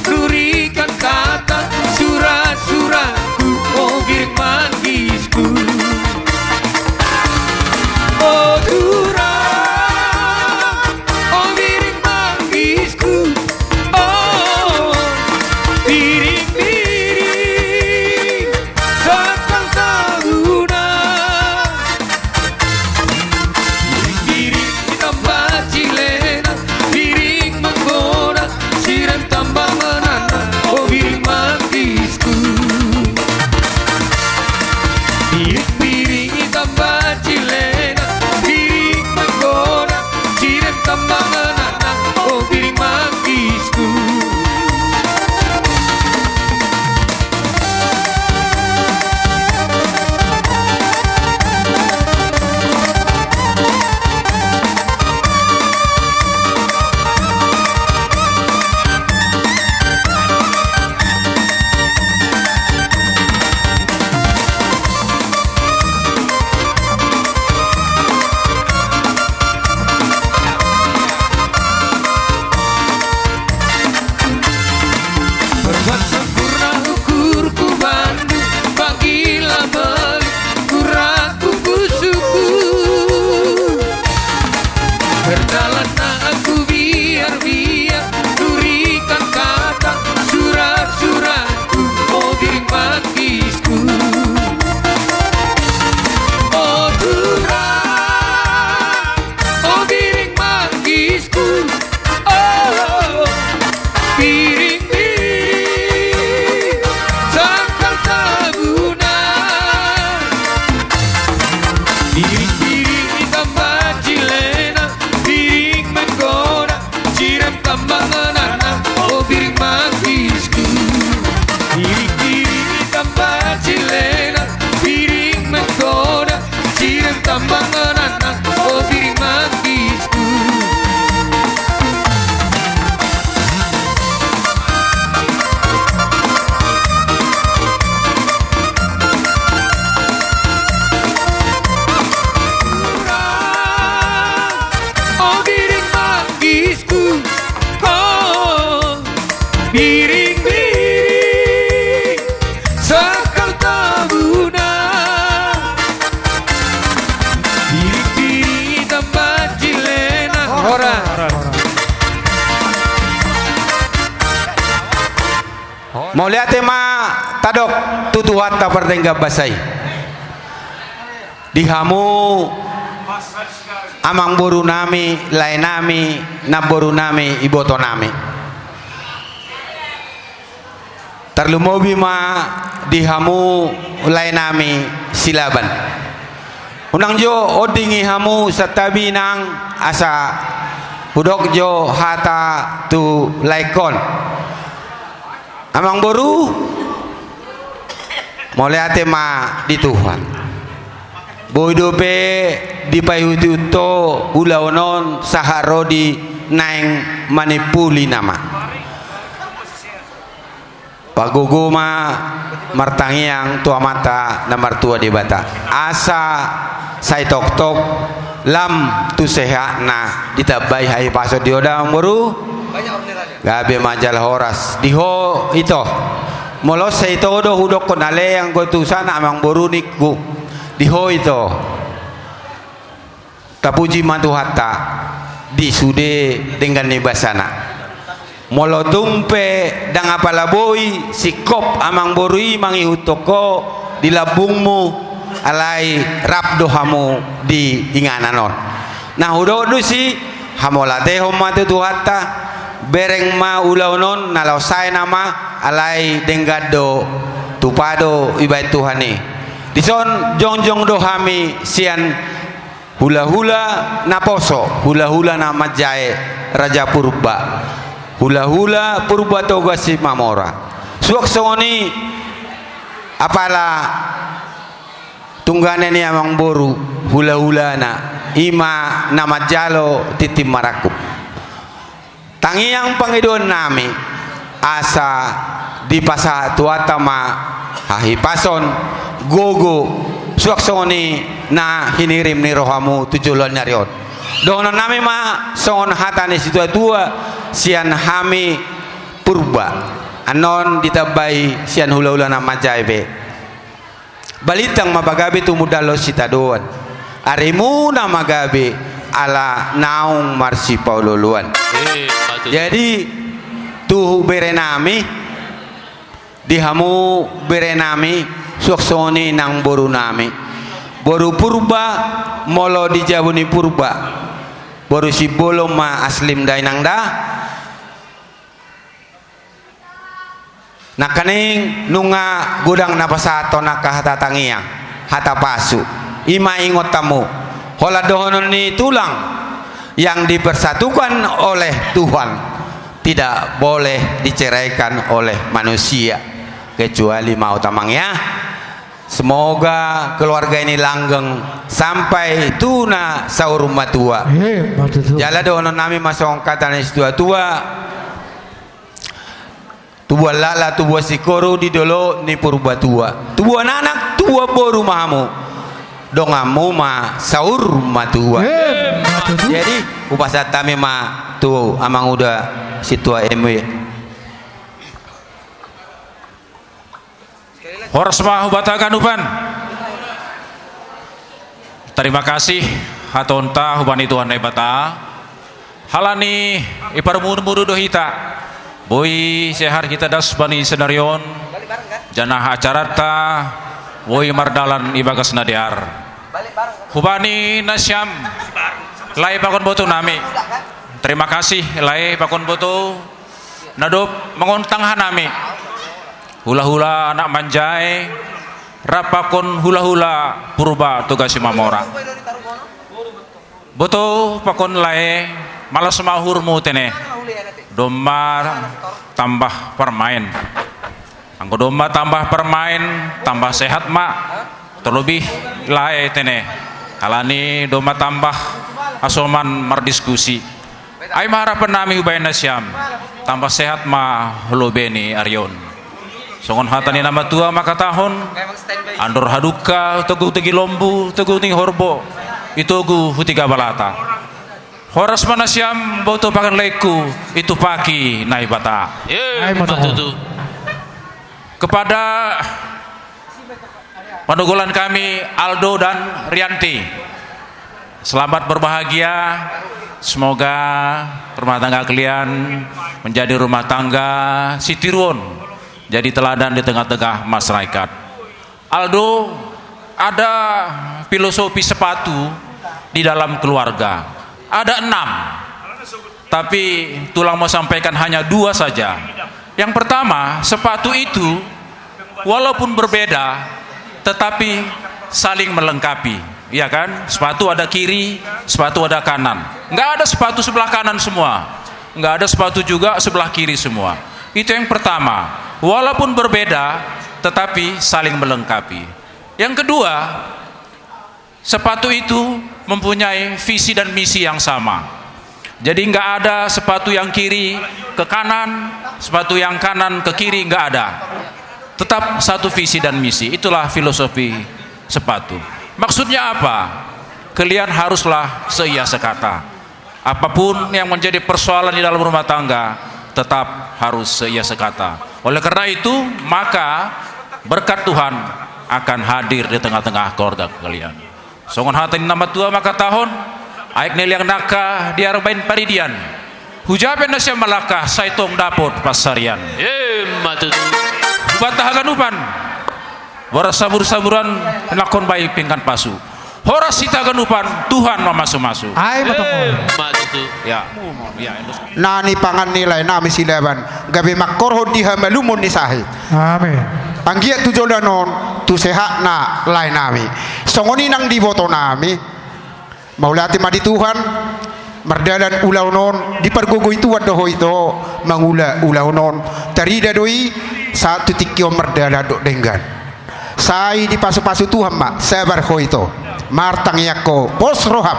lurikan kata surat-suratku oh giring manggisku. Oh kurang, oh biring manggisku, oh biring-biring sakal saguna, biring di tempat cilena, biring menggoda, siram tambah menanda, oh biring manggisku, biring-biring di tempat cilena. Kembang anak, oh biring manggisku. Berbuat sempurna ukurku bandu bagilah balik kuraku busuku berdalan aku biar lurikan kata surat-suratku oh giring manggisku oh Tuhan oh giring manggisku oh biring kembang anak, oh biring manggisku. Biring-biring tempat cilena, biring menggoda, siram kembang anak, oh biring manggisku. Oh biring manggisku. Biring-biring sakal tabuna biring-biring tempat cilena orang Mau lihat tema tadok tutuhat tak pertengah basai dihamu amang boru nami lain nami naboru nami iboto nami terlumobi ma dihamu lain nami silaban unang jo odingi hamu satabi nang asa hudok jo hata tu laikon amang boru mulai ate ma di Tuhan boydope di payututo ulaonon saharodi naeng manipuli nama paguguma martangiang tua mata na martua di bata asa say tok-tok lam tu seha na ditabay hay paso dioda ang buru gabi majal horas diho ito molos sa ito do hudok ko nale ang gotusan amang buru niku diho ito tapuji mantuhata di sude dengan nibasana molodumpe dang apalaboy sikop amang borui mangihutoko di labungmu alai rap dohamu di ingananon. Nah udah si hamolate homa tu hatta bereng ma ulaunon nalau saya nama alai denggado tupado ibai Tuhani. Dison jong dohami sian hula-hula naposo, hula-hula nama jae Raja Purba, hula-hula Purba toga si Mamora. Suak songoni apalah tunggane ni amang boru hula-hula na ima nama jalo titim marakup. Tangiang pangidon nami asa di pasa tuatama hahipason gogo suak songoni na hinirim ni rohamu tujulan nyariot. Dono nami ma songon hatane situ tua sian hami Purba. Anon ditabai sian hula-hula nama jaibe balitang mabagabe tu mudalo sitadoan arimu nama gabe ala naung marsi paululuan. Jadi tu berenami dihamu berenami suaksoni nang boru nami boru Purba molo dijabuni Purba boru si bolong ma aslim dainang dah. Nakaning nunga gudang napasato nakahatatangiang hata pasu ima ingot tamu hola dohonon ni tulang yang dipersatukan oleh Tuhan tidak boleh diceraikan oleh manusia kecuali mau tamangnya. Semoga keluarga ini langgeng sampai tuna sahur matua. Jala dohonon nami masong kata tua tubuh lala tubuh sikoro di dolo ni Purba tua tubuh anak tua boru mahamu dongamu ma saur matua. Jadi upasatame ma tu amang udah situa MW Horas mah batakan upan. Terima kasih hatonta hubani Tuhan bata halani iparmun-muru dohita boy sehar kita das bani senarion janah acarata boy mardalan ibagas nadiar hubani nasyam lai pakon boto nami. Terima kasih lai pakon boto nadop mengontang hanami hula-hula anak manjai rapakon hula-hula Purba tugas Mamora boto pakon lai malas mahurmu tene domba tambah permain. Angko domba tambah permain, tambah sehat mak. Terlebih lae tene. Alani domba tambah asoman merdiskusi. Ai harapan nami ubayan nasyam. Tambah sehat ma lobeni Aryon. Songon hatani nama tua maka tahun. Andor haduka tugu tegi lombu, tugu ting horbo. Itugu hutiga balata. Horas manasyam boto pakan leku itu pagi naibata. Kepada panugulan kami Aldo dan Rianti, selamat berbahagia. Semoga rumah tangga kalian menjadi rumah tangga sitiruon, jadi teladan di tengah-tengah masyarakat. Aldo, ada filosofi sepatu di dalam keluarga. Ada 6, tapi tulang mau sampaikan hanya 2 saja. Yang pertama, sepatu itu walaupun berbeda tetapi saling melengkapi, ya kan? Sepatu ada kiri, sepatu ada kanan. Nggak ada sepatu sebelah kanan semua, nggak ada sepatu juga sebelah kiri semua. Itu yang pertama, walaupun berbeda tetapi saling melengkapi. Yang kedua, sepatu itu mempunyai visi dan misi yang sama. Jadi nggak ada sepatu yang kiri ke kanan, sepatu yang kanan ke kiri, nggak ada. Tetap satu visi dan misi. Itulah filosofi sepatu. Maksudnya apa? Kalian haruslah seia sekata. Apapun yang menjadi persoalan di dalam rumah tangga, tetap harus seia sekata. Oleh karena itu, maka berkat Tuhan akan hadir di tengah-tengah keluarga kalian. Songon hatin nama tua maka tahun aik neliang naka di arbain paridian hujaben nasya malakah saitong dapot pasarian matutu batahagan upan Wara sabur-saburan lakon baik pingkan pasu. Hora sita ganupan Tuhan mamasu-masu. Ay, Ya. Nani pangan nilai nami silaban gabe makkorho diha malumun ni sahid. Amin. Panggiat tu jolanon tu sehat na lain nami. Songoni nang divoto nami. Maulati madi Tuhan merdalan ulau non di pergogo itu wadoh itu mangula ulau non tarida doi satu tikio merdala dok denggan. Sai di pasu-pasu Tuhan mak sabar ho itu martang yako pos roham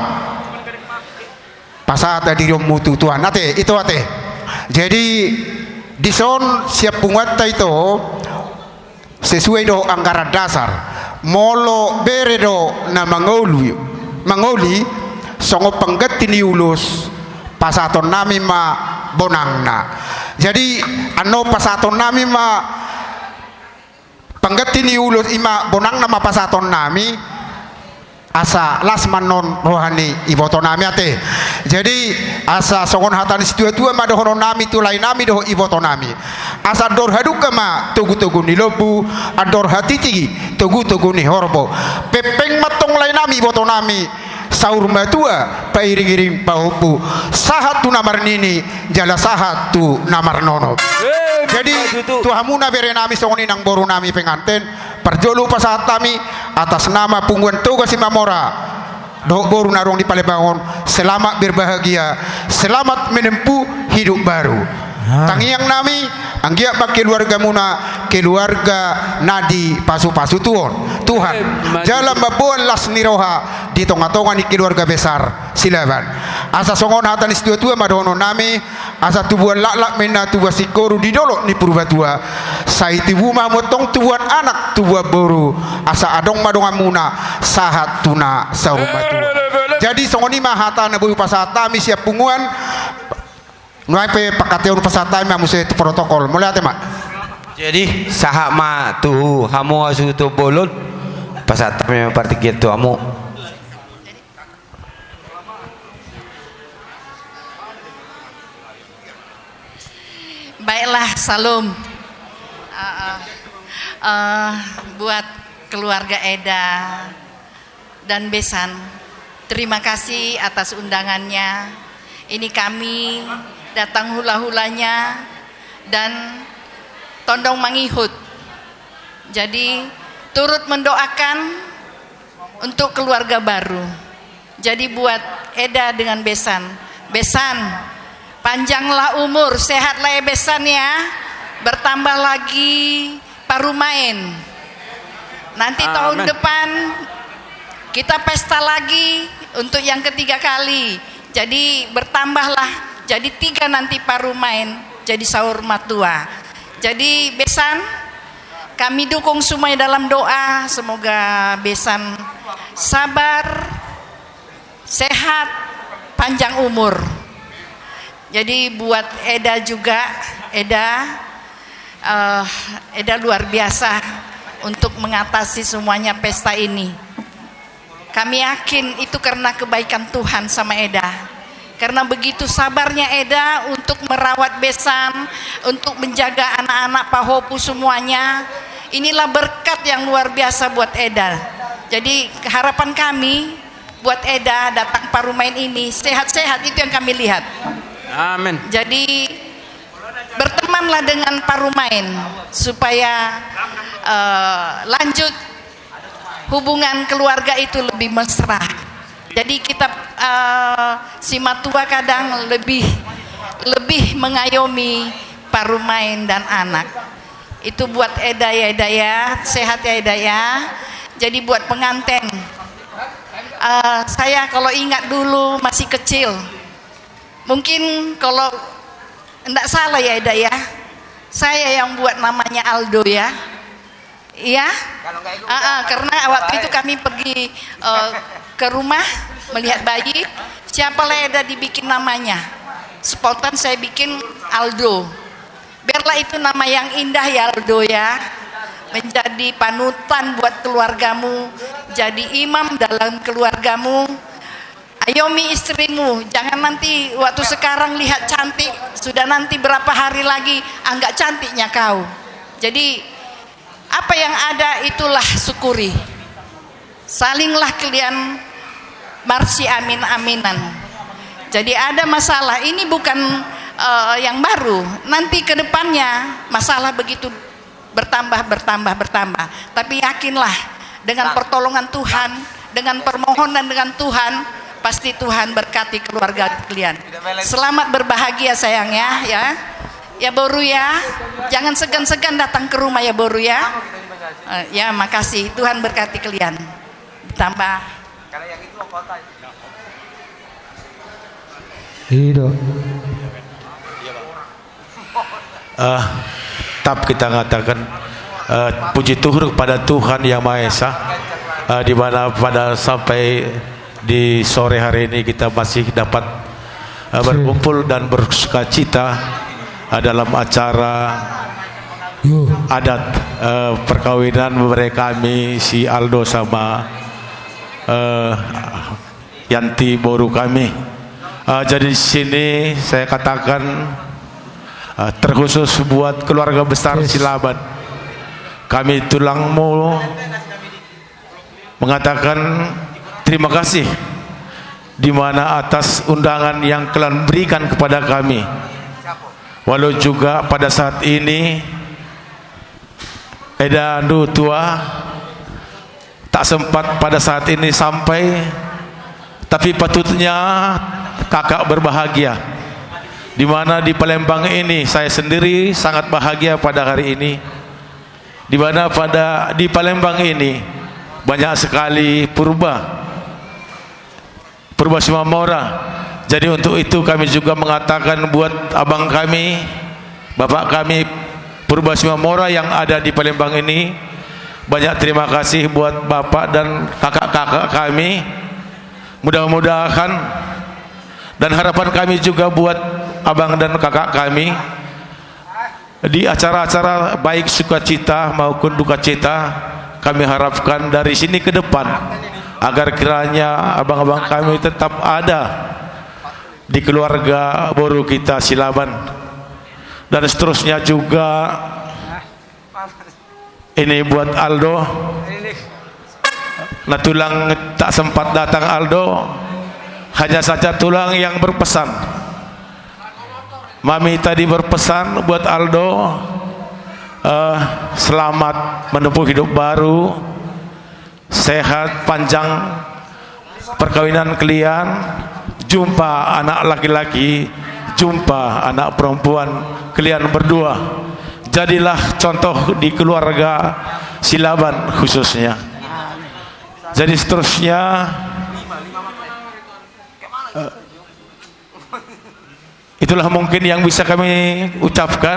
pasata di mutu Tuhan ate itu ate. Jadi di son siap punguata itu sesuai do anggaran dasar molo beredo na mangoli songo penggetin ulus pasaton nami ma bonangna. Jadi ano pasaton nami ma penggetin ulus ima bonangna ma pasaton nami asa lasman non rohani iboto nami ate. Jadi asa songon hatan situa-tua ma dohono nami tulai nami doho iboto nami. Asa dor haduka ma tugu-tugu ni lobu ador hatiti tugu-tugu ni horbo. Pepeng matong lai nami iboto nami saur matua pairing-iring paupu sahat tu namar nini jala sahat tu namar nono. Jadi tuhamuna bere nami songoni nang boru nami penganten perjolu pasahat kami atas nama pungguan tugas Imamora doh boru narong di Palembang selamat berbahagia selamat menempuh hidup baru. Tangiang nami anggiak bak keluarga muna keluarga nadi pasu-pasu Tuhan jalan babuan las niroha di tonga-tonga ni keluarga besar silaban asa songon hatan istiwa-tua madono nami asa tubuan lak-lak mena tubuan sikoru di dolok ni purbatua sai tibu mamotong tubuan anak tubuan boru asa adong madonga muna sahat tuna saubatua. Jadi songoni mahata na buyu pasatami siap punguan nuaipe pakateun pasatami mamuse protokol mulai ate mak. Jadi sahak ma tu hamu asu tu bolot pasatami partikit tu hamu. Baiklah, salam buat keluarga Eda dan Besan. Terima kasih atas undangannya. Ini kami datang hula-hulanya dan tondong mangihut. Jadi turut mendoakan untuk keluarga baru. Jadi buat Eda dengan Besan, panjanglah umur, sehatlah ya Besan ya. Bertambah lagi parumain. Nanti tahun depan kita pesta lagi untuk yang ketiga kali. Jadi bertambahlah, jadi 3 nanti parumain, jadi sahur matua. Jadi Besan, kami dukung semuanya dalam doa. Semoga Besan sabar, sehat, panjang umur. Jadi buat Eda juga, Eda luar biasa untuk mengatasi semuanya pesta ini. Kami yakin itu karena kebaikan Tuhan sama Eda. Karena begitu sabarnya Eda untuk merawat Besan, untuk menjaga anak-anak Pahopu semuanya. Inilah berkat yang luar biasa buat Eda. Jadi harapan kami buat Eda datang parumain ini sehat-sehat, itu yang kami lihat. Amin. Jadi bertemanlah dengan parumain supaya lanjut hubungan keluarga itu lebih mesra. Jadi kita si matua kadang lebih mengayomi parumain dan anak. Itu buat Eda ya, Eda ya, sehat ya Eda ya. Jadi buat pengantin, saya kalau ingat dulu masih kecil, mungkin kalau enggak salah ya Eda ya, saya yang buat namanya Aldo ya. Iya, karena waktu itu kami pergi ke rumah melihat bayi, siapa lah Eda dibikin namanya, spontan saya bikin Aldo. Biarlah itu nama yang indah ya Aldo ya, menjadi panutan buat keluargamu, jadi imam dalam keluargamu. Ayomi istrimu, jangan nanti waktu sekarang lihat cantik, sudah nanti berapa hari lagi enggak cantiknya kau. Jadi Apa yang ada itulah syukuri. Salinglah kalian marsi amin aminan. Jadi ada masalah ini bukan yang baru. Nanti ke depannya masalah begitu bertambah. Tapi yakinlah dengan pertolongan Tuhan, dengan permohonan dengan Tuhan, pasti Tuhan berkati keluarga kalian. Selamat berbahagia sayang ya. Ya Boru ya, jangan segan-segan datang ke rumah ya Boru ya. Ya makasih, Tuhan berkati kalian. Tambah. Hidup. Tetap kita mengatakan puji Tuhan kepada Tuhan Yang Maha Esa, di mana pada sampai di sore hari ini kita masih dapat berkumpul dan bersukacita dalam acara adat perkawinan mereka kami si Aldo sama Yanti Boru kami. Jadi di sini saya katakan terkhusus buat keluarga besar Silaban, kami tulangmu mengatakan terima kasih di mana atas undangan yang kalian berikan kepada kami. Walau juga pada saat ini Eda Andu tua tak sempat pada saat ini sampai, tapi patutnya kakak berbahagia di mana di Palembang ini saya sendiri sangat bahagia pada hari ini, di mana di Palembang ini banyak sekali purba Simamora. Jadi untuk itu kami juga mengatakan buat abang kami, bapak kami Purba Simamora yang ada di Palembang ini, banyak terima kasih buat bapak dan kakak-kakak kami. Mudah-mudahan dan harapan kami juga buat abang dan kakak kami di acara-acara baik sukacita maupun duka cita, kami harapkan dari sini ke depan agar kiranya abang-abang kami tetap ada di keluarga Boru kita Silaban. Dan seterusnya juga ini buat Aldo. Nah tulang tak sempat datang Aldo, hanya saja tulang yang berpesan. Mami tadi berpesan buat Aldo, selamat menempuh hidup baru, sehat panjang perkawinan kalian, jumpa anak laki-laki, jumpa anak perempuan kalian berdua, jadilah contoh di keluarga Silaban khususnya. Jadi seterusnya itulah mungkin yang bisa kami ucapkan,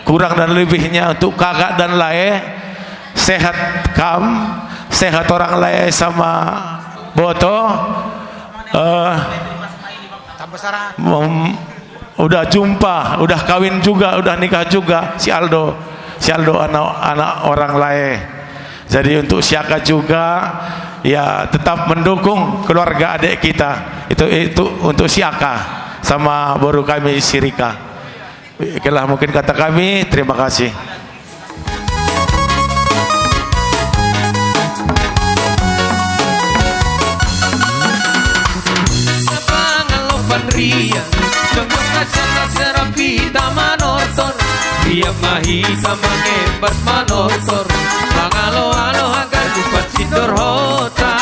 kurang dan lebihnya untuk kakak dan Lae, sehat sehat orang Lae sama Boto. Udah jumpa, udah kawin juga, udah nikah juga si Aldo anak orang Lae. Jadi untuk Siaka juga ya tetap mendukung keluarga adik kita, itu untuk Siaka sama Boru kami Sirika. Itulah mungkin kata kami, terima kasih. Ria, contoh kasar pita manortor, dia mahita mengebat manortor, mangalo-alo agar bupat sindur hota.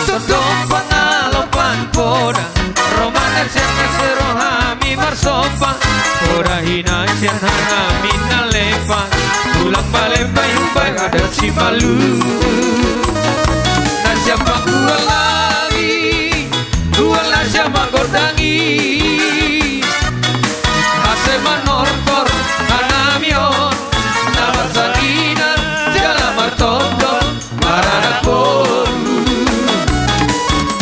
Contoh pangalopan poda, romaner siapa serohami marsopa, ora hina siapa minalepa, tulang balembay ubay ada si malu, na siapa Duala siapa gordangi Ase manortor anamion Nabasanina Jala martondo Marana koru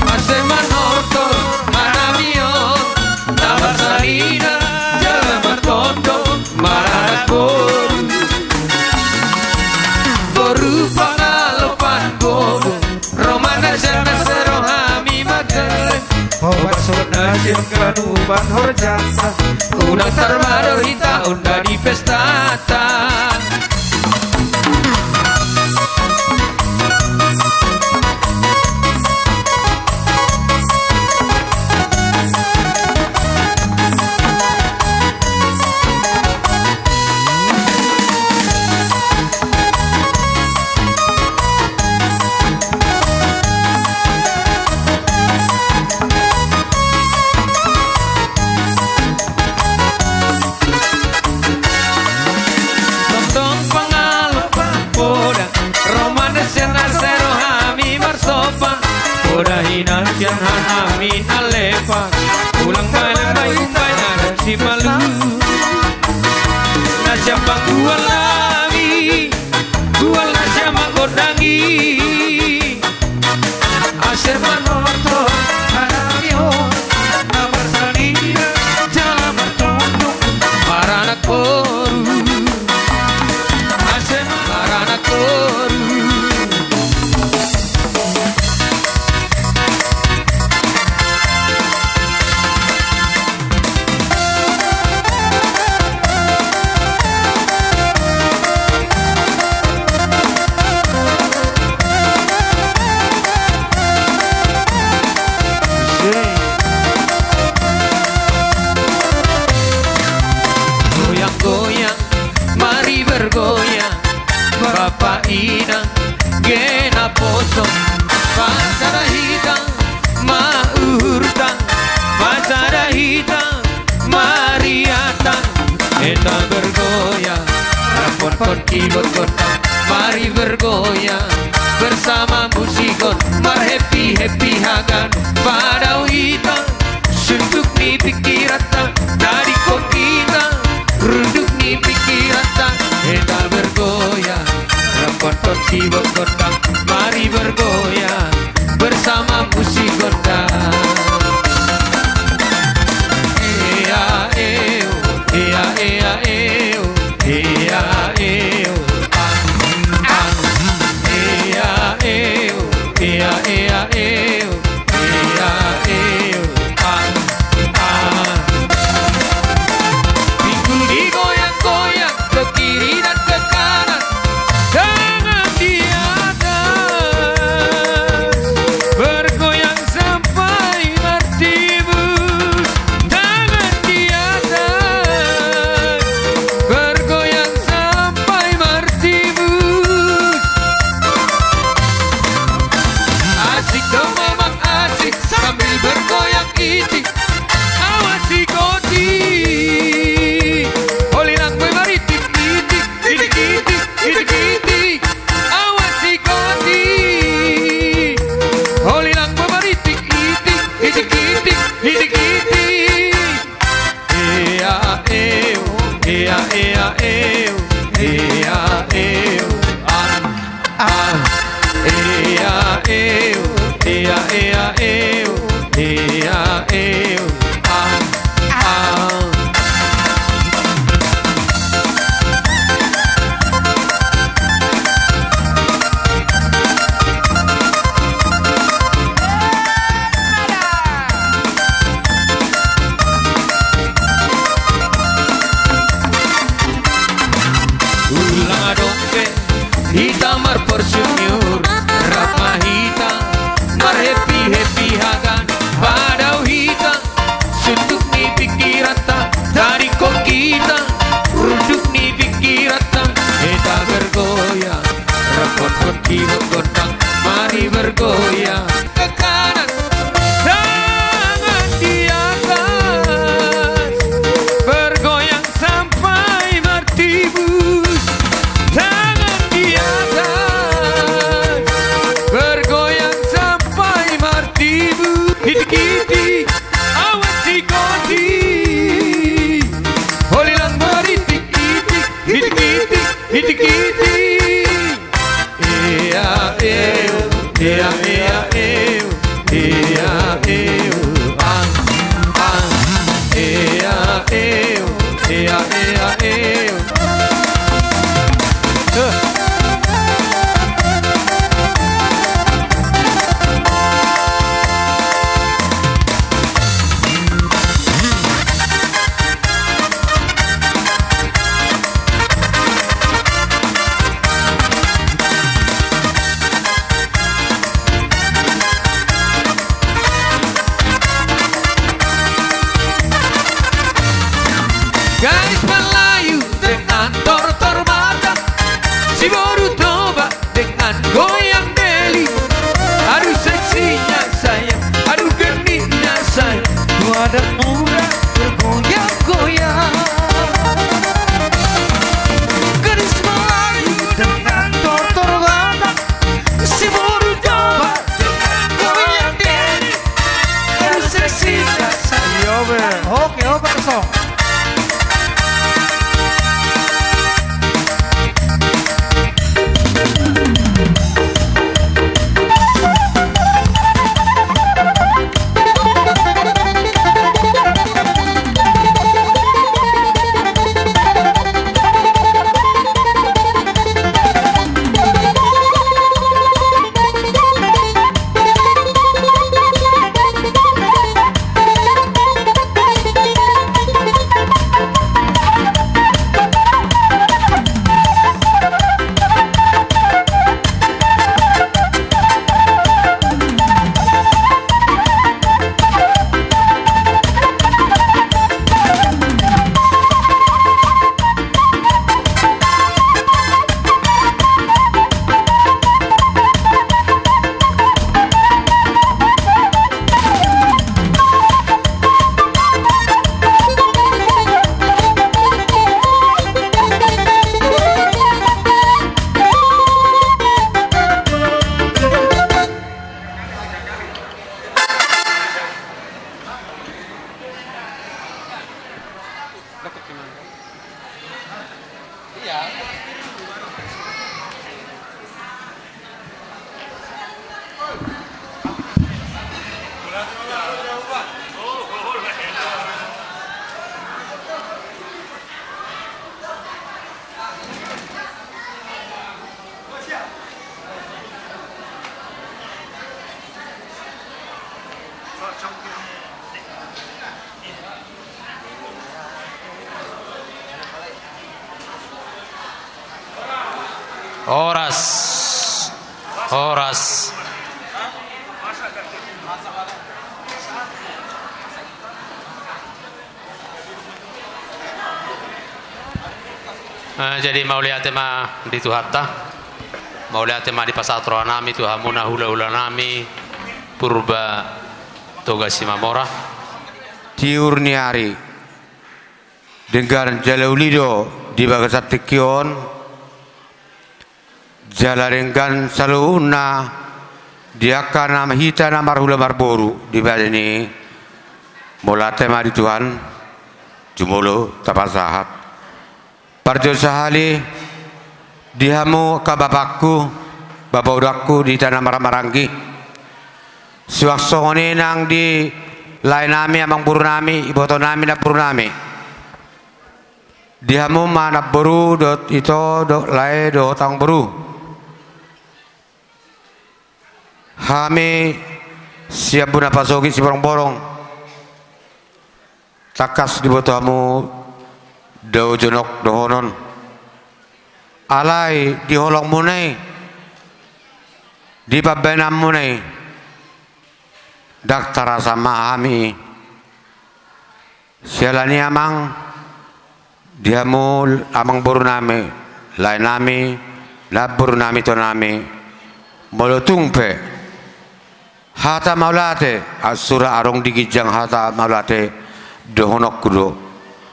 Ase manortor anamion Nabasanina Jala martondo Marana koru Boru pangalopan bobo Romana siapa serohami mater Obat surat nasim kanuban horjasa Unang tarmador hita unda di pestata Papa inang gena poso pasara hitang maurtang pasara hitang mariatang eta bergoyang rapon keyboard kontang mari bergoyang bersama musikon mar happy happy hagan pada hitang suntuk ni pikiratan dari kokita runduk ni pikiratan eta bergoyang rapon keyboard kontang mari bergoyang bersama musik gondang ea eo ea ea eo ea eo ang ea eo ea ea eo ea eo ang pikul digoyang-goyang ke kiri dan ke kanan jangan di atas bergoyang sampai martibus jangan di atas bergoyang sampai martibus asik dong memang asik sambil bergoyang itik awasi koti holilang gue maritik itik itik itik itik itik awasi koti holilang gue maritik itik itik itik itik itik ea eo ea ea eo ea eo an ea eo ea ea eo ea eo an ulang adongke hitam mar porsyur rap mahita mar happy happy hagan padau hitam Horas. Jadi mau lihat tema di Tuhatta, mau lihat tema di pasatro nami Tuhamuna hula nami purba togasi mamora tiurniari dengan jalaulido di bagasatikion jalarengan saluna diakan nama hita nama hula marboru di badani mola tema di Tuhan jumolo tapasahat parjo sahali dihamu ka bapakku bapak udakku di tanah maranggi suaksone nang di lain nami amang buru nami iboto nami na buru nami dihamu mana buru dot ito dot lae dot tang buru hami siap buna pasogi si borong-borong takas diboto hamu do jonok dohonon alai diholong munai di pabenam munai daktara sama ami sialani amang diamul amang buru nami lain nami labur nami to nami molotungpe hata maulate asura arong digijang hata maulate dohonok kudo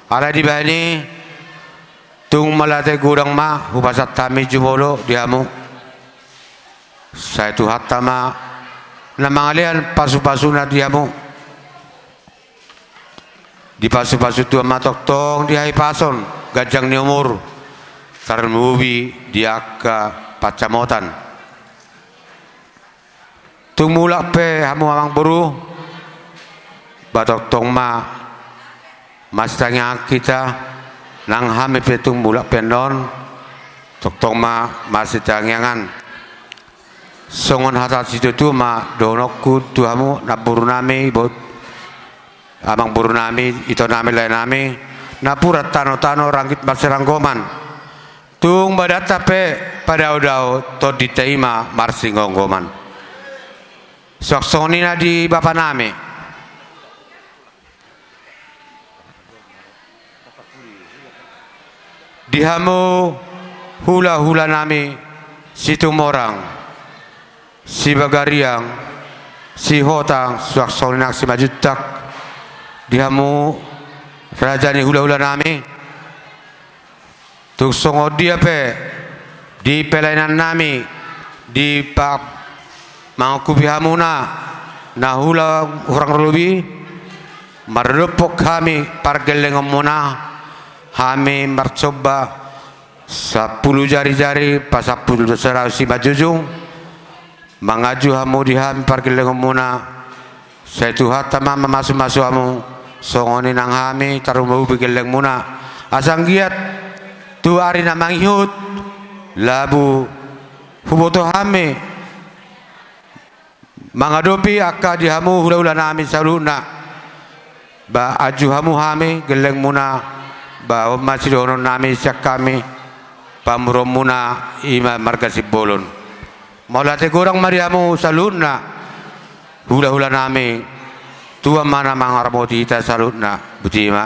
ala di bani tung malate gudang ma hubasat tami jumolo diamu saya tu hatta ma na mangalian pasu-pasu na diamu di pasu-pasu tu matok tong di hai pason gajang ni umur tarmubi diaka pacamotan tung mulak pe hamu amang buru batok tong ma mastanya kita nang hami petung mulak pendon tok ma masih tangyangan songon hata situ tu ma donokku tuamu na buru nami bot amang buru nami ito nami lain nami na pura tano rangkit maseranggoman tung badata pe pada udao to diterima marsingonggoman sok sonina di bapa nami dihamu hula nami situ morang si bagariang si hotang suak solinak si majutak dihamu rajani hula nami tuk songo dia pe di pelainan nami di pak mangku bihamuna na hula orang rubi marupok kami pargeleng muna kami mercoba 10 jari-jari pas 10 serasi bajujung mengaju hamu diham pargeleng muna saya tuhat tamam masuk hamu songoni nang hami tarumu bigeleng muna asang giat tu ari namang ihut labu huboto hami mangadopi akka dihamu hula nami saluna ba aju hamu hami geleng muna ba masih dono nami siak kami pamurom muna ima marga sibolon maulate gorang mariamu saluna hula nami tua mana mangarmoti ita saluna butima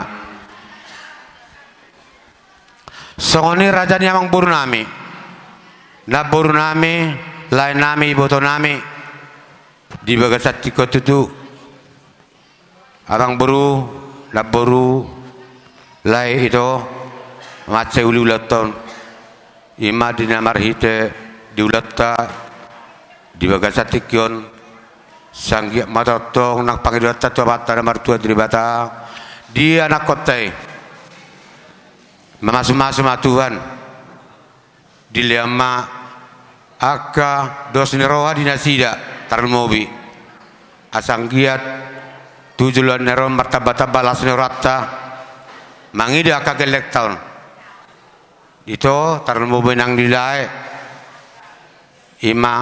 songoni raja ni amang buru nami na buru nami lain nami boto nami di bagasat tiko tutu abang buru na buru lai itu mace uli ulaton ima dinamar hite diulata di bagasatikion sanggiak matotong nak pangidata coba namar tua diribata dia anak kotai memasuk-masuk Tuhan Diliama Aka Dosneroha Dinasida Tarmobi Asanggiat Tujulan Neron Martabata Balas Nerata Mangida Kagelek tahun Itu Tarmobi nang dilai Ima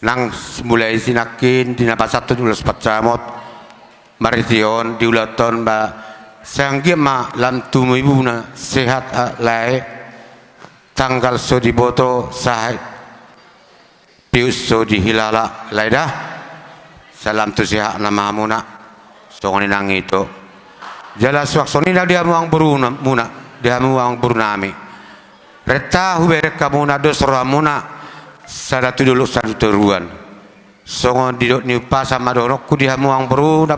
Nang mulai sinakin Dinapasatu Dulas Pacamot Marition Diulaton Ba Sanggia ma lam tumu ibuna sehat lai tanggal so diboto sahai pius so dihilala lai dah salam tu sehat nama muna songoni nang itu jelas waksoni dah dia muang beruna muna dia muang bernami reta hubere kamuna dosra muna sadatu dulu satu teruan songon didok niupa sama dorokku dia muang beruna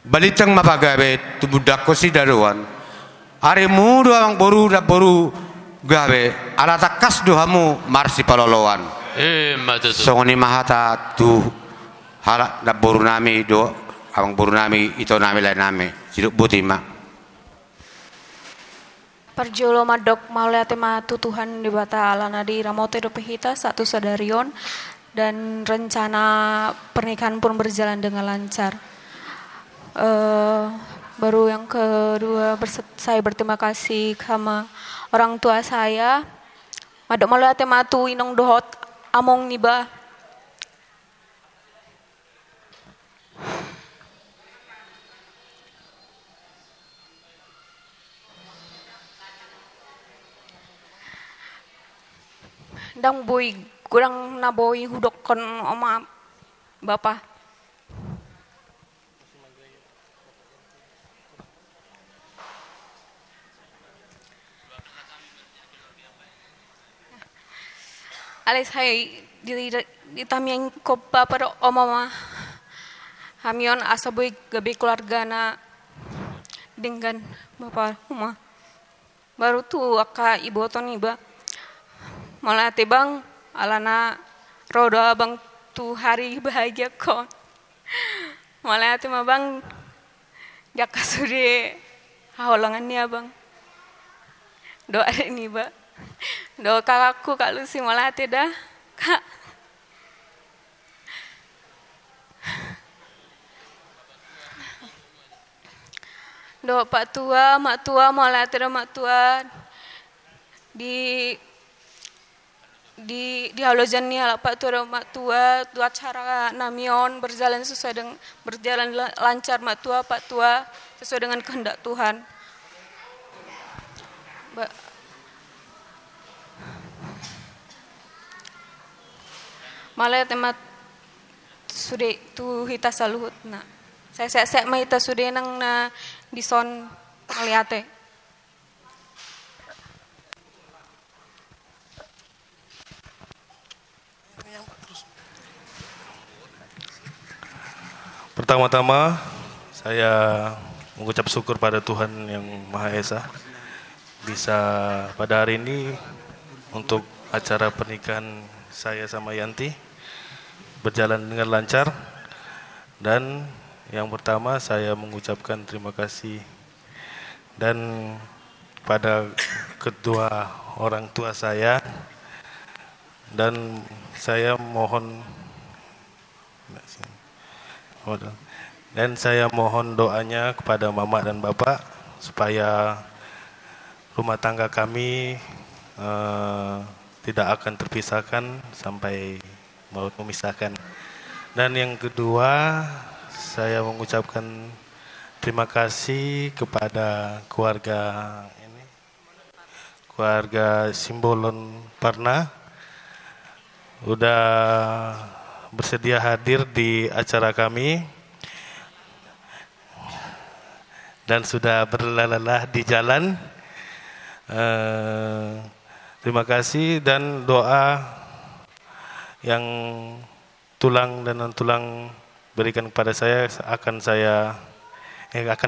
Balitang mapagabe tubudak ko si daruan are mudo ang boru gabe ala takas dohamu marsi palolowan songoni mahata tu hala da boru nami do ang boru nami ito nami lain nami siduk butima Parjolo madok mauliate matu Tuhan di bata ala nadi ramote do pehita satu sadarion dan rencana pernikahan pun berjalan dengan lancar. Baru yang kedua saya berterima kasih sama orang tua saya madok maluate matu inong dohot among niba dang boy kurang na boy hudok kon oma bapa alis hai di tamiang kopa pada omama hamion asaboy gabi keluarga na dengan bapak rumah baru tu aka ibu ton iba malah tebang alana roda bang tu hari bahagia kon malah tema bang jaka sude haolangan ni abang doa ini ba do kakakku Kak Lucy malah tidak Kak do Pak Tua Mak Tua malah tidak Mak Tua di halojan ni ala Pak Tua Mak Tua tu acara namion berjalan sesuai dengan berjalan lancar Mak Tua Pak Tua sesuai dengan kehendak Tuhan malah temat sudah tu hita saluhut na saya mah hita sudah nang na dison meliate pertama-tama saya mengucap syukur pada Tuhan yang Maha Esa bisa pada hari ini untuk acara pernikahan saya sama Yanti berjalan dengan lancar dan yang pertama saya mengucapkan terima kasih dan pada kedua orang tua saya dan saya mohon doanya kepada mama dan bapak supaya rumah tangga kami tidak akan terpisahkan sampai maut memisahkan. Dan yang kedua, saya mengucapkan terima kasih kepada keluarga Simbolon Parna udah bersedia hadir di acara kami dan sudah berlalah di jalan. Terima kasih dan doa yang tulang dan non tulang berikan kepada saya akan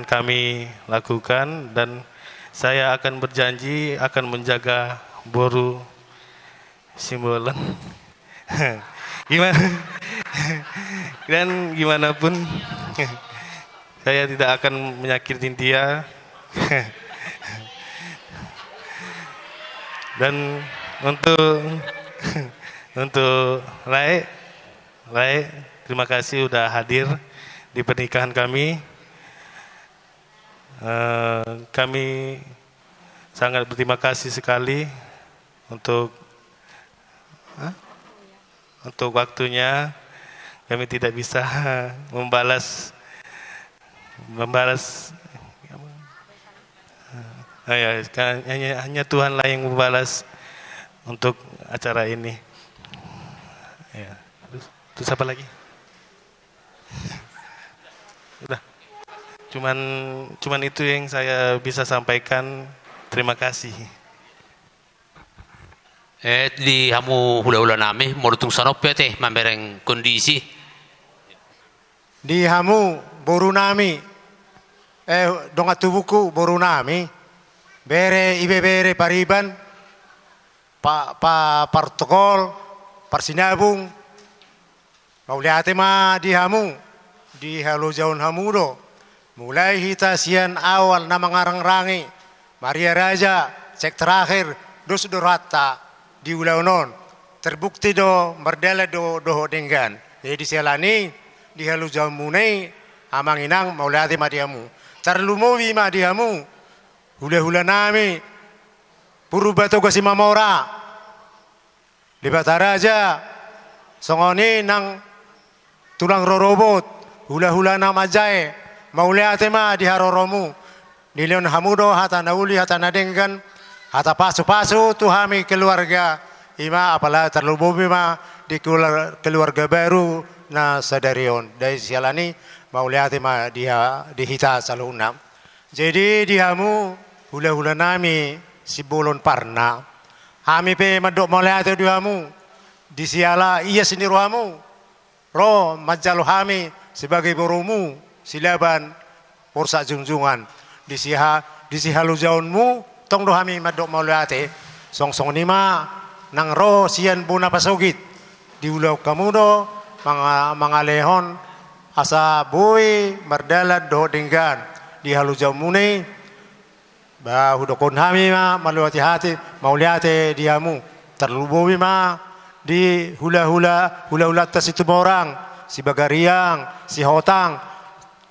kami lakukan dan saya akan berjanji akan menjaga boru Simbolon gimana dan gimana pun saya tidak akan menyakiti dia. Dan untuk Lai, terima kasih udah hadir di pernikahan kami. Kami sangat berterima kasih sekali untuk waktunya. Kami tidak bisa membalas hanya Tuhanlah yang membalas untuk acara ini. Ya. Terus apa lagi? Udah. Cuman itu yang saya bisa sampaikan. Terima kasih. Di hamu hula-hula nami morutung sanop ya teh mambereng kondisi. Di hamu boru nami donga tubuku boru nami bere ibe bere pariban protokol parsinabung mauliate ma di hamu di halo jaun hamudo mulai hitasian awal na mangarang-rangi Maria Raja cek terakhir dos dorata di ulaunon terbukti do merdela do denggan jadi selani di halo jaun munai amang inang mauliate ma diamu terlumowi ma diamu hula-hula nami Purbato kasi mamora di Bataraja songoni nang tulang rorobot hula-hula na majay mauliate ma di haroromu nilion hamudo hata nauli hata nadenggan hata pasu-pasu tuhami keluarga ima apala terlumowi ma di keluarga baru na sadarion dari sialani mauliate ma dia dihita salunam jadi dihamu hula-hula nami si bolon parna hami pe madok mauliate dihamu di siala iya sendiri hamu ro majalo hami sebagai borumu silaban porsa junjungan di sihalu jaunmu tong do hami madok mauliate song nima nang ro sian buna pasogit di ulau kamudo mga lehon asa boy mardala do denggan di halu jaumune ba hudokon hami ma maluati hati mauliate diamu terlubowi ma di hula-hula tas itu orang si bagariang si hotang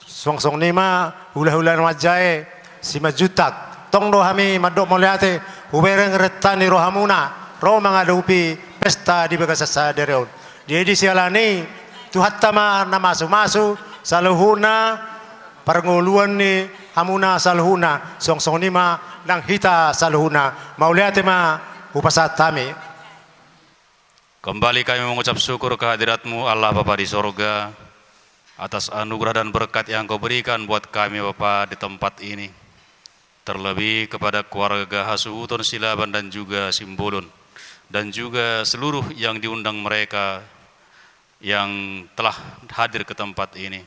song nima hula-hula majae si majutak tong do hami madok mauliate hubereng retani rohamuna ro mangadupi pesta di bagasasa dereon jadi sialani tuhattama na masu saluhuna parnguluan ni hamuna saluhuna song nima nang hita saluhuna mauliate ma upasat kami. Kembali kami mengucap syukur kehadiratmu Allah Bapa di sorga atas anugerah dan berkat yang kau berikan buat kami Bapa di tempat ini. Terlebih kepada keluarga Hasuhuton Silaban dan juga Simbolon dan juga seluruh yang diundang mereka yang telah hadir ke tempat ini.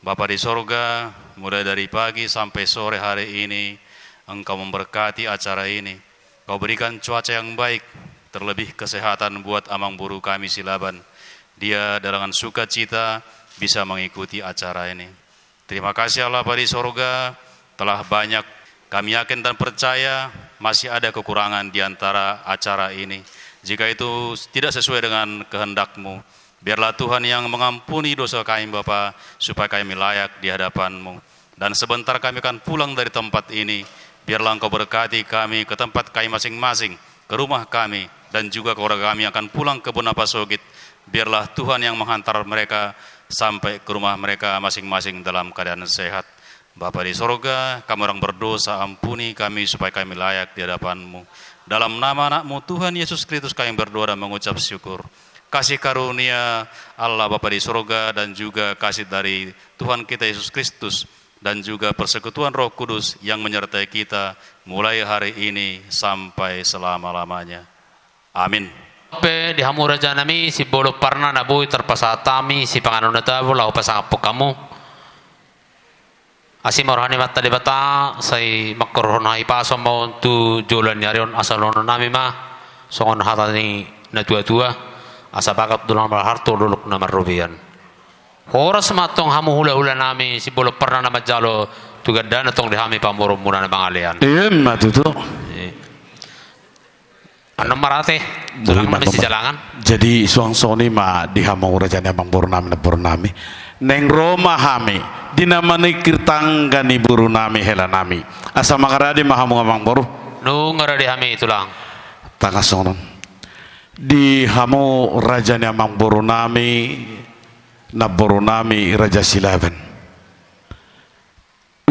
Bapa di sorga, mulai dari pagi sampai sore hari ini, Engkau memberkati acara ini. Kau berikan cuaca yang baik, terlebih kesehatan buat amang buru kami Silaban. Dia dengan sukacita bisa mengikuti acara ini. Terima kasih Allah Bapa di sorga, telah banyak kami yakin dan percaya masih ada kekurangan di antara acara ini. Jika itu tidak sesuai dengan kehendak-Mu, biarlah Tuhan yang mengampuni dosa kami Bapa, supaya kami layak di hadapan-Mu. Dan sebentar kami akan pulang dari tempat ini, biarlah Engkau berkati kami ke tempat kami masing-masing, ke rumah kami, dan juga keluarga kami yang akan pulang ke Bunapasogit. Biarlah Tuhan yang menghantar mereka sampai ke rumah mereka masing-masing dalam keadaan sehat. Bapa di sorga, kami orang berdosa, ampuni kami supaya kami layak di hadapan-Mu. Dalam nama anak-Mu Tuhan Yesus Kristus kami berdoa dan mengucap syukur. Kasih karunia Allah Bapa di sorga dan juga kasih dari Tuhan kita Yesus Kristus dan juga persekutuan Roh Kudus yang menyertai kita mulai hari ini sampai selama-lamanya. Amin. Pe di hamu raja nami si bolo parna na boy terpasatami si panganon na tabo lau pasangapok kamu. Asim rohani mata di bata say makrohon hai paso mau tu jualan nyarion asalon nami ma songon hatani na tua asa bakat dulang harto luluk na marubian. Horas matong hamu hula-hula nami si bolo pernah nama jalo tugadana tong dihami pamoro muna na bangalian. Matuto. Ano marate? Tulang mami si jalangan. Jadi suang soni ma dihamau raja ni abang Bornami na Bornami. Neng Roma hami dinamani kirtanggani burunami helanami. Asa makaradi mahamu abang boru. Nu ngaradi hami tulang. Tangasonon. Di hamu raja ni abang Bornami na Bornami raja Silaban.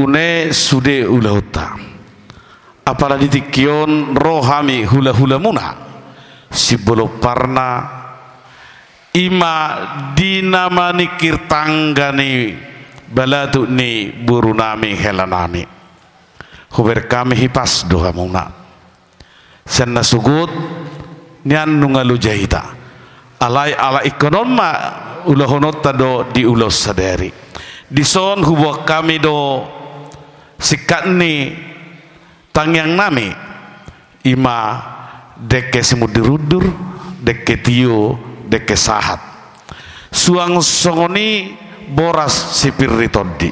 Une sude ulauta. Apalagi tikion rohami hula-hula muna si bolo parna ima dinamani kirtanggani balatu ni burunami helanami huber kami hipas doha muna senna sugut nian nungalu jahita alai ala ikonoma ulahonot tado di ulos sadari dison hubo kami do sikatni tangyang nami ima deke semudirudur deke tio deke sahat suang songoni boras sipir ritodi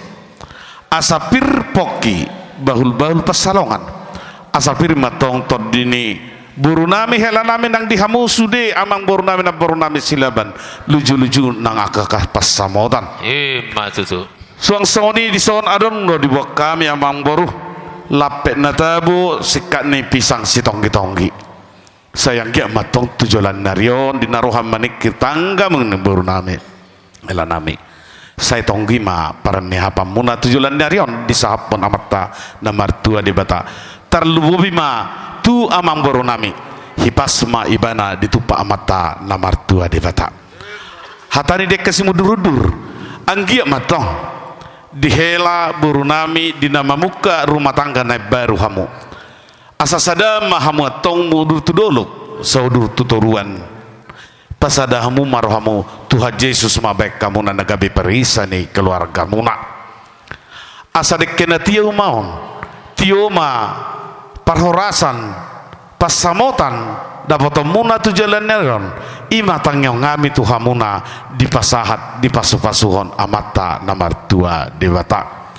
asapir poki bahul-bahul pasalongan asapir matong todini burunami helanami nang dihamu sude amang burunami na burunami Silaban luju-luju nang akakah pasamotan Matutu suang songoni dison adon lo dibuat kami amang boru lapet natabu sikat ni pisang si tonggi-tonggi sayang dia matong tujulan narion di naruhan manik kitangga mengeburu nami elanami saya tonggi ma para nihapa muna tujulan narion di sahapon amata namar tua di bata terlububi ma tu amang boru nami hipas ma ibana ditupa amata namar tua di bata hatani dek kesimudur-udur anggia matong dihela burunami di nama muka rumah tangga naik baru hamu asasada mahamu tong mudur tudoluk saudur tuturuan pasada hamu marhamu Tuhan Yesus mabek kamu na nagabi perisa ni keluarga muna asadek kena tiyo maon tiyo ma parhorasan pasamotan dapat muna tu jalan neron ima tangyong ngami Tuhan muna di pasahat di pasu-pasuhon amata nomor 2 dewata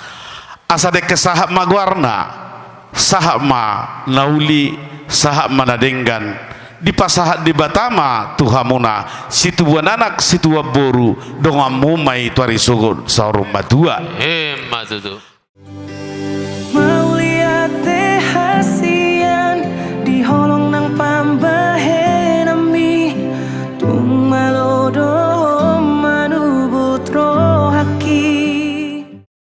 asade kesahap magwarna sahap ma nauli sahap manadenggan di pasahat di batama Tuhan muna situ anak situ boru dongam mumai tuari sugut saurum badua matutu